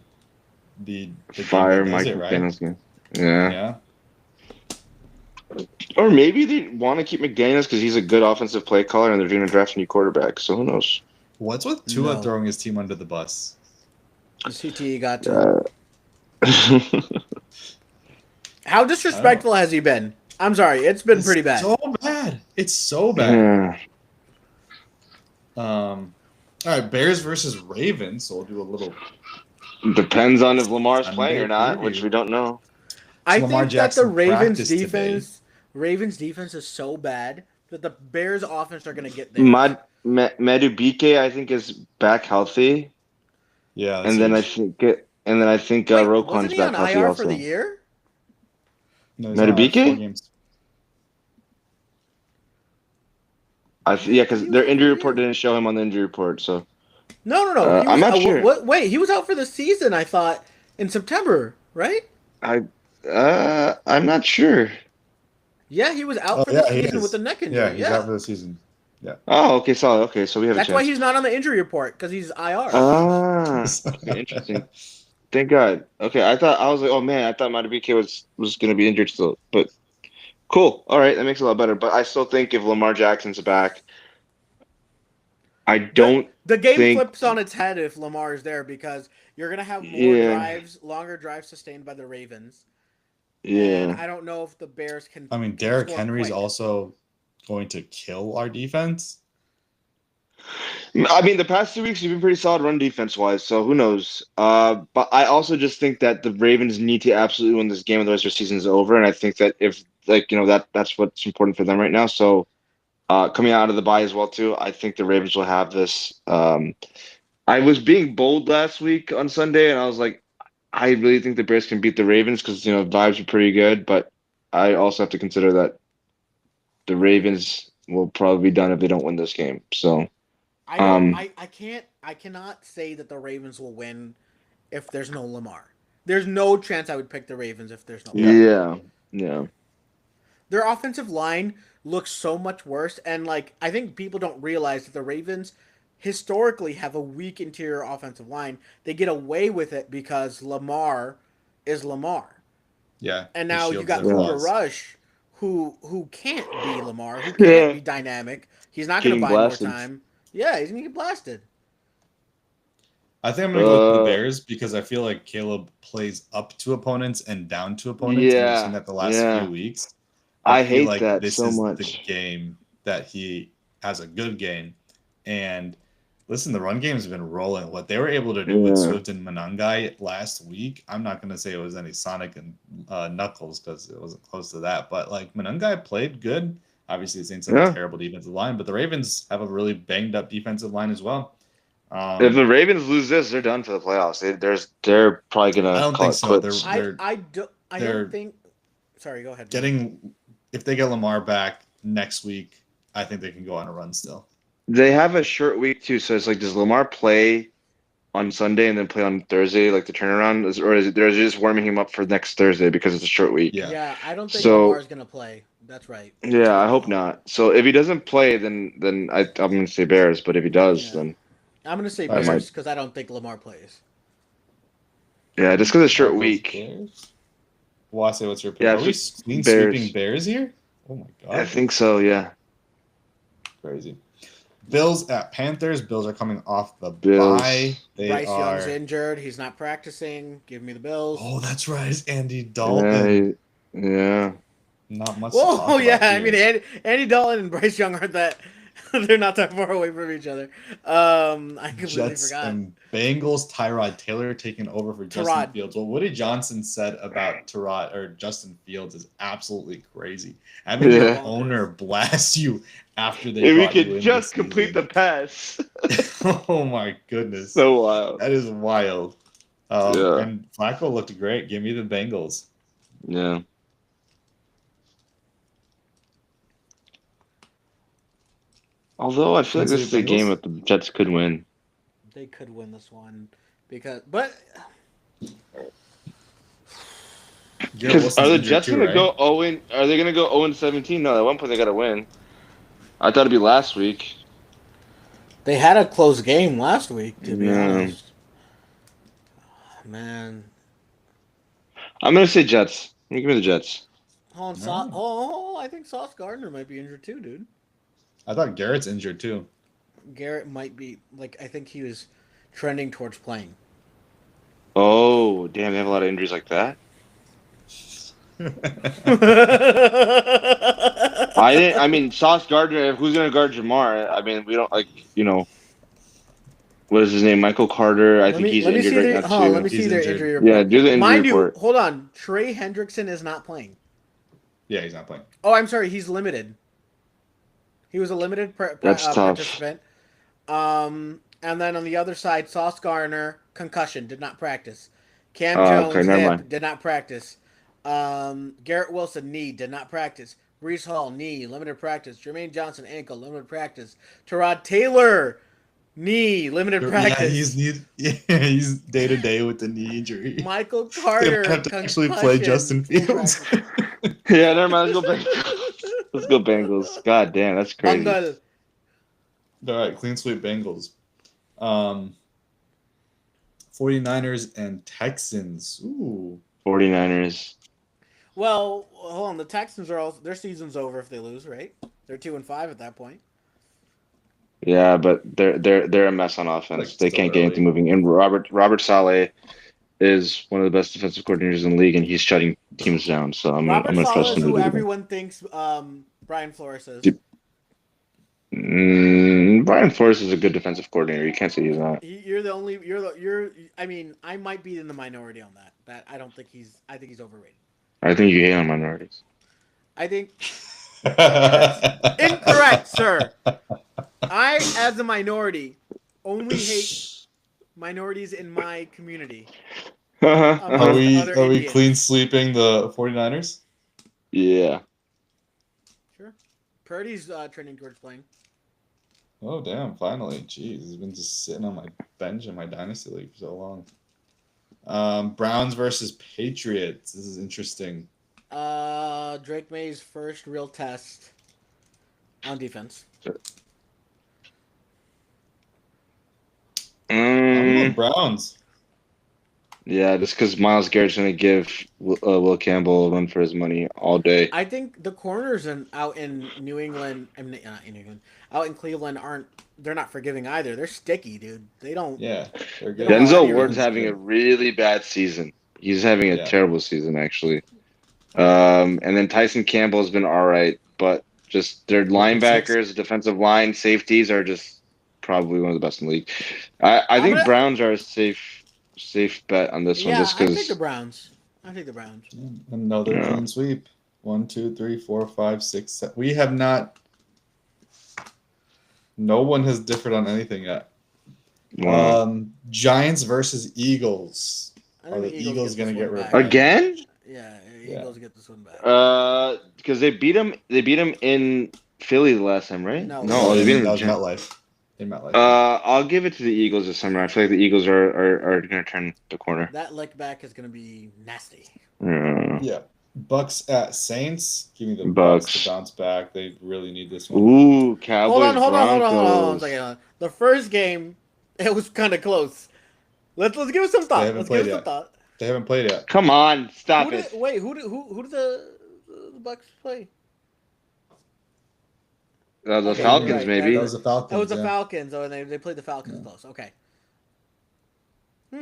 the Fire game that does Mike it, right? McDaniels game. Yeah. Yeah. Or maybe they want to keep McDaniels because he's a good offensive play caller and they're going to draft a new quarterback. So who knows? What's with Tua No. throwing his team under the bus? The CTE got to. Uh, How disrespectful has he been? I'm sorry, it's been pretty bad. So bad. It's so bad. yeah. All right, Bears versus Ravens. So we'll do a little. Depends on if Lamar's Sunday playing or not, preview. which we don't know. I Lamar think that Jackson the Ravens practiced today. Ravens defense is so bad that the Bears offense are going to get there. Medubike, I think, is back healthy, Yeah. and then I think Roquan's wasn't he back on healthy IR also. for the year? Medubike? 4 games. Yeah, because their injury report didn't show him on the injury report. So No. He was I'm not out, sure. Wait, he was out for the season. I thought in September, right? I'm not sure. Yeah, he was out Oh, for the yeah, he season is. with the neck injury. Yeah, he's out for the season. Oh, okay. So we have That's a why chance. he's not on the injury report because he's IR. Ah, okay, interesting. Thank God. Okay, I was like, oh man, I thought Medubike was going to be injured still, but cool. All right, that makes it a lot better. But I still think if Lamar Jackson's back, I don't. The game think- flips on its head if Lamar is there because you're gonna have more Yeah. longer drives sustained by the Ravens. Yeah. And I don't know if the Bears can. I mean, Derrick score Henry's quite. also going to kill our defense. I mean, the past 2 weeks you've been pretty solid run defense wise, so who knows? But I also just think that the Ravens need to absolutely win this game, otherwise their season's over. And I think that if that's what's important for them right now. So coming out of the bye as well too, I think the Ravens will have this. I was being bold last week on Sunday, and I was like, I really think the Bears can beat the Ravens because vibes are pretty good. But I also have to consider that the Ravens will probably be done if they don't win this game. So. I cannot say that the Ravens will win if there's no Lamar. There's no chance I would pick the Ravens if there's no Lamar. Yeah. Their offensive line looks so much worse, and I think people don't realize that the Ravens historically have a weak interior offensive line. They get away with it because Lamar is Lamar. Yeah. And he now you shields got their Cooper flaws. Rush, who can't be Lamar, who can't Yeah. be dynamic. He's not going to Getting buy blasted. more time. Yeah, he's going to get blasted. I think I'm going to go with the Bears because I feel like Caleb plays up to opponents and down to opponents. And Yeah, we've seen that the last yeah. few weeks. I feel hate like that this so is much. the game that he has a good game. And listen, the run game's been rolling. What they were able to do with Yeah. Swift and Monangai last week, I'm not going to say it was any Sonic and Knuckles because it wasn't close to that. But Monangai played good. Obviously, the Saints have Yeah. a terrible defensive line, but the Ravens have a really banged up defensive line as well. If the Ravens lose this, they're done for the playoffs. They're probably I gonna don't call think it so. quits. I they're- don't think. Sorry, go ahead. If they get Lamar back next week, I think they can go on a run still. They have a short week too, so it's like, does Lamar play on Sunday and then play on Thursday, like the turnaround, or is it they're just warming him up for next Thursday because it's a short week? Yeah. Yeah, I don't think So- Lamar's gonna play. That's right. Yeah, I hope not. So if he doesn't play, then I'm gonna say Bears. But if he does, Yeah. then I'm gonna say I Bears might- because I don't think Lamar plays. yeah, just because it's a short Cardinals, week. Bears? Wase, what's your pick? Yeah, Are we for clean Bears. sweeping Bears here? Oh my god, I think so. Yeah. crazy. Bills at Panthers. Bills are coming off the Bills. bye. They Bryce are. Young's injured. He's not practicing. Give me the Bills. Oh, that's right. It's Andy Dalton. Yeah. Not much. to talk Whoa, about yeah. I here. mean, Andy Dalton and Bryce Young aren't that. They're not that far away from each other. I completely Jets forgot. and Bengals. Tyrod Taylor taking over for Justin Tyrod. Fields. What Woody Johnson said about Tyrod or Justin Fields is absolutely crazy. Having your Yeah. owner blast you after they If we brought you in could just this complete the pass. season. Oh my goodness, So wild. that is wild. Yeah. And Flacco looked great. Give me the Bengals. Yeah. Although I feel like this is a game that the Jets could win. They could win this one but Because are the Jets gonna go 0? Are they gonna go 0-17? No, at one point they gotta win. I thought it'd be last week. they had a close game last week. To be Yeah. honest, man. I'm gonna say Jets. Give me the Jets. I think Sauce Gardner might be injured too, dude. I thought Garrett's injured too. Garrett might be I think he was trending towards playing. Oh, damn! They have a lot of injuries like that. I mean, Sauce Gardner. Who's gonna guard Jamar? I mean, we don't what is his name? Michael Carter. I think he's injured right now too. Let me see He's their injured. injury report. Yeah, do the injury Mind report. you, hold on. Trey Hendrickson is not playing. Yeah, he's not playing. Oh, I'm sorry. He's limited. He was a limited That's tough. participant. And then on the other side, Sauce Gardner, concussion, did not practice. Cam Jones, okay, never hip, mind. did not practice. Garrett Wilson, knee, did not practice. Brees Hall, knee, limited practice. Jermaine Johnson, ankle, limited practice. Tyrod Taylor, knee, limited practice. Yeah, he's day to day with the knee injury. Michael They Carter, have to actually play concussion. Justin Fields. Yeah, never mind. Let's go Bengals. Let's go Bengals. God damn, that's crazy. Bungle. All right, clean sweep Bengals. 49ers and Texans. Ooh. 49ers. Well, hold on. The Texans are their season's over if they lose, right? They're 2-5 at that point. Yeah, but they're a mess on offense. Like, They still can't get early. anything moving. And Robert Saleh is one of the best defensive coordinators in the league, and he's shutting teams down. So I'm Robert gonna Saleh trust is him to who do that. everyone thinks Brian Flores is. Dude. Brian Flores is a good defensive coordinator. You can't say he's not. I mean, I might be in the minority on that. I think he's overrated. I think you hate on minorities. I think incorrect, sir. I, as a minority, only hate minorities in my community. Are we Other are we Indians. clean sweeping the 49ers? Yeah. Sure. Purdy's trending towards playing. Oh damn! Finally, jeez, he's been just sitting on my bench in my dynasty league for so long. Browns versus Patriots. This is interesting. Drake May's first real test on defense. I'm going Browns. Yeah, just because Myles Garrett's going to give Will Campbell a run for his money all day. I think the corners out in New England, out in Cleveland they're not forgiving either. They're sticky, dude. They don't. Yeah, they're good. Yeah, Denzel you're Ward's right. having a really bad season. He's having a Yeah. terrible season, actually. And then Tyson Campbell's been all right, but just their linebackers, defensive line, safeties are just probably one of the best in the league. I think Browns are a safe bet on this one, Yeah, just I take the because. Browns. I take the Browns. Another Yeah. clean sweep. 1, 2, 3, 4, 5, 6, 7. We have not. No one has differed on anything yet. Wow. Giants versus Eagles. I Are think the Eagles get gonna this get one rid- back. Again? Yeah, Yeah. Eagles get this one back. Because they beat him. They beat him in Philly the last time, right? No. no, they beat him that in was Gen- MetLife. In MetLife. I'll give it to the Eagles this summer. I feel like the Eagles are going to turn the corner. That lick back is going to be nasty. Yeah. Bucks at Saints. Give me the Bucks. Bucks to bounce back. They really need this one. Ooh, Cowboys. Hold on Broncos. a second. The first game, it was kind of close. Let's give it some They thought. haven't Let's played give it some yet. thought. They haven't played yet. Come on, stop Who it. did the Bucks play? The Okay, Falcons, right. maybe. That was the Falcons. That was the yeah. Falcons. Oh, and they played the Falcons close. Okay. I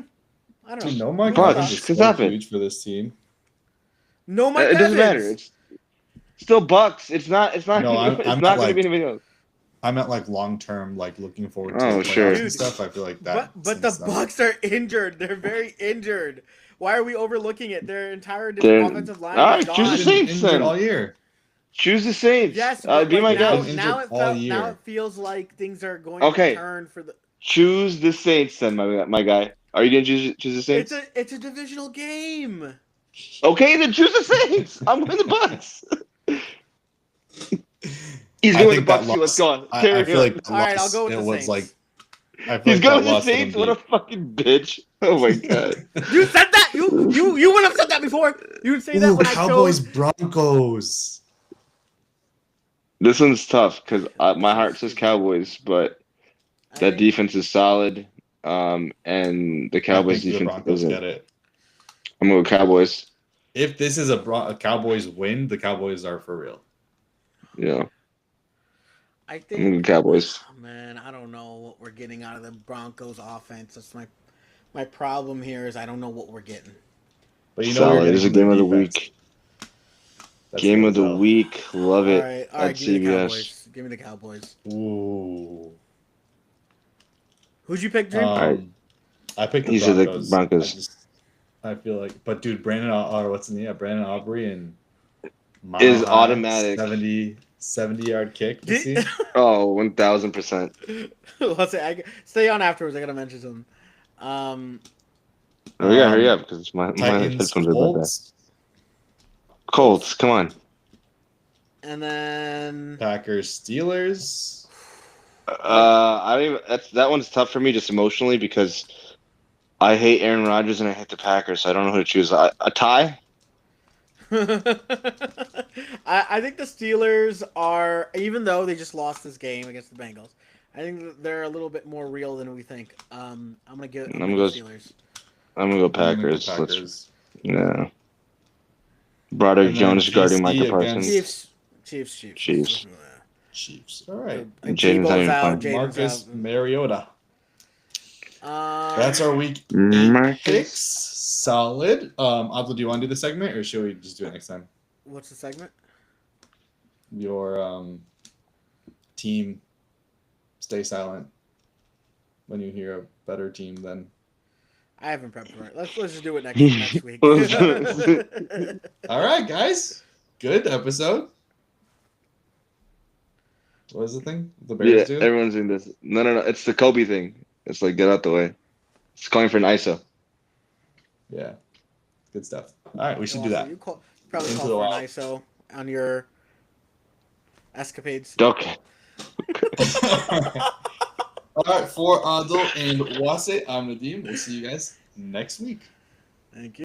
don't know. Dude, no Mike Bucks. Evans is Could so happen. huge for this team. No, Mike It doesn't Evans. matter. It's still Bucks. It's not. It's not. No, I'm it's not not going to like- be anything else. I meant like long term, like looking forward to Oh, the playoffs sure. and Dude, stuff. I feel like that. But the seems not- Bucks are injured. They're very injured. Why are we overlooking it? Their entire They're- offensive line All is right, choose gone. the Saints Injured then. all year. Choose the Saints. Yes, but be my like now, guy. Been now injured it all year. now it feels like things are going Okay. to turn for the. Choose the Saints then, my guy. Are you going to choose the Saints? It's a divisional game. Okay, then choose the Saints. I'm going the Bucks. He's I going the think Bucks. that too. Let's loss- go. I Carry feel on. like the All right, I'll loss, go with it the was Saints. like. I feel He's like going that with the loss Saints. What a wouldn't fucking bitch. Oh my god. You said that. You would have said that before. You would say be- that Ooh, when Cowboys I chose. Broncos. This one's tough because my heart says Cowboys, but I that think- defense is solid. And the Cowboys I think the defense Broncos isn't. get it. I'm going with Cowboys. If this is a Cowboys win, the Cowboys are for real. Yeah, I I'm going think. with Cowboys. Oh, man, I don't know what we're getting out of the Broncos offense. That's my problem here is I don't know what we're getting. But you know what Solid. you're This is a getting game of from the their defense. week. That's Game good of the as well. week. Love it. All right, at give me the CBS. Cowboys. Give me the Cowboys. Ooh. Who'd you pick, Dream? I picked the He said the Broncos. Broncos. I feel like, but dude, Brandon Aubrey and Is High automatic. 70-yard kick. You see? Oh, 1000%. Let's say stay on afterwards. I gotta mention something. Oh, yeah, hurry up because my Titans, headphones are about that. Colts, Colts, come on. And then Packers, Steelers. I don't even. That one's tough for me just emotionally because I hate Aaron Rodgers and I hate the Packers, so I don't know who to choose. A tie? I think the Steelers are, even though they just lost this game against the Bengals, I think that they're a little bit more real than we think. I'm gonna give it. I'm gonna go- Steelers. I'm gonna go I'm gonna go Packers. Packers. Yeah. Broderick And then Jones guarding KC Michael against- Parsons. Chiefs. Chiefs. Chiefs. All right. And Jaden's not Tebow's even out. playing. Jaden's Marcus out. Mariota. That's our week 8 Marcus. picks. Solid. Abdul, do you want to do the segment or should we just do it next time? What's the segment? Your team stay silent when you hear a better team than. I haven't prepped for it. Let's just do it next week. All right, guys. Good episode. What is the thing? The Bears Yeah, do? everyone's doing this. No. It's the Kobe thing. It's like, get out the way. It's calling for an ISO. Yeah. Good stuff. All right, we should do that. You probably Into call the for an wild. ISO on your escapades. Okay. All right, for Adil and Wase, I'm Nadim. We'll see you guys next week. Thank you.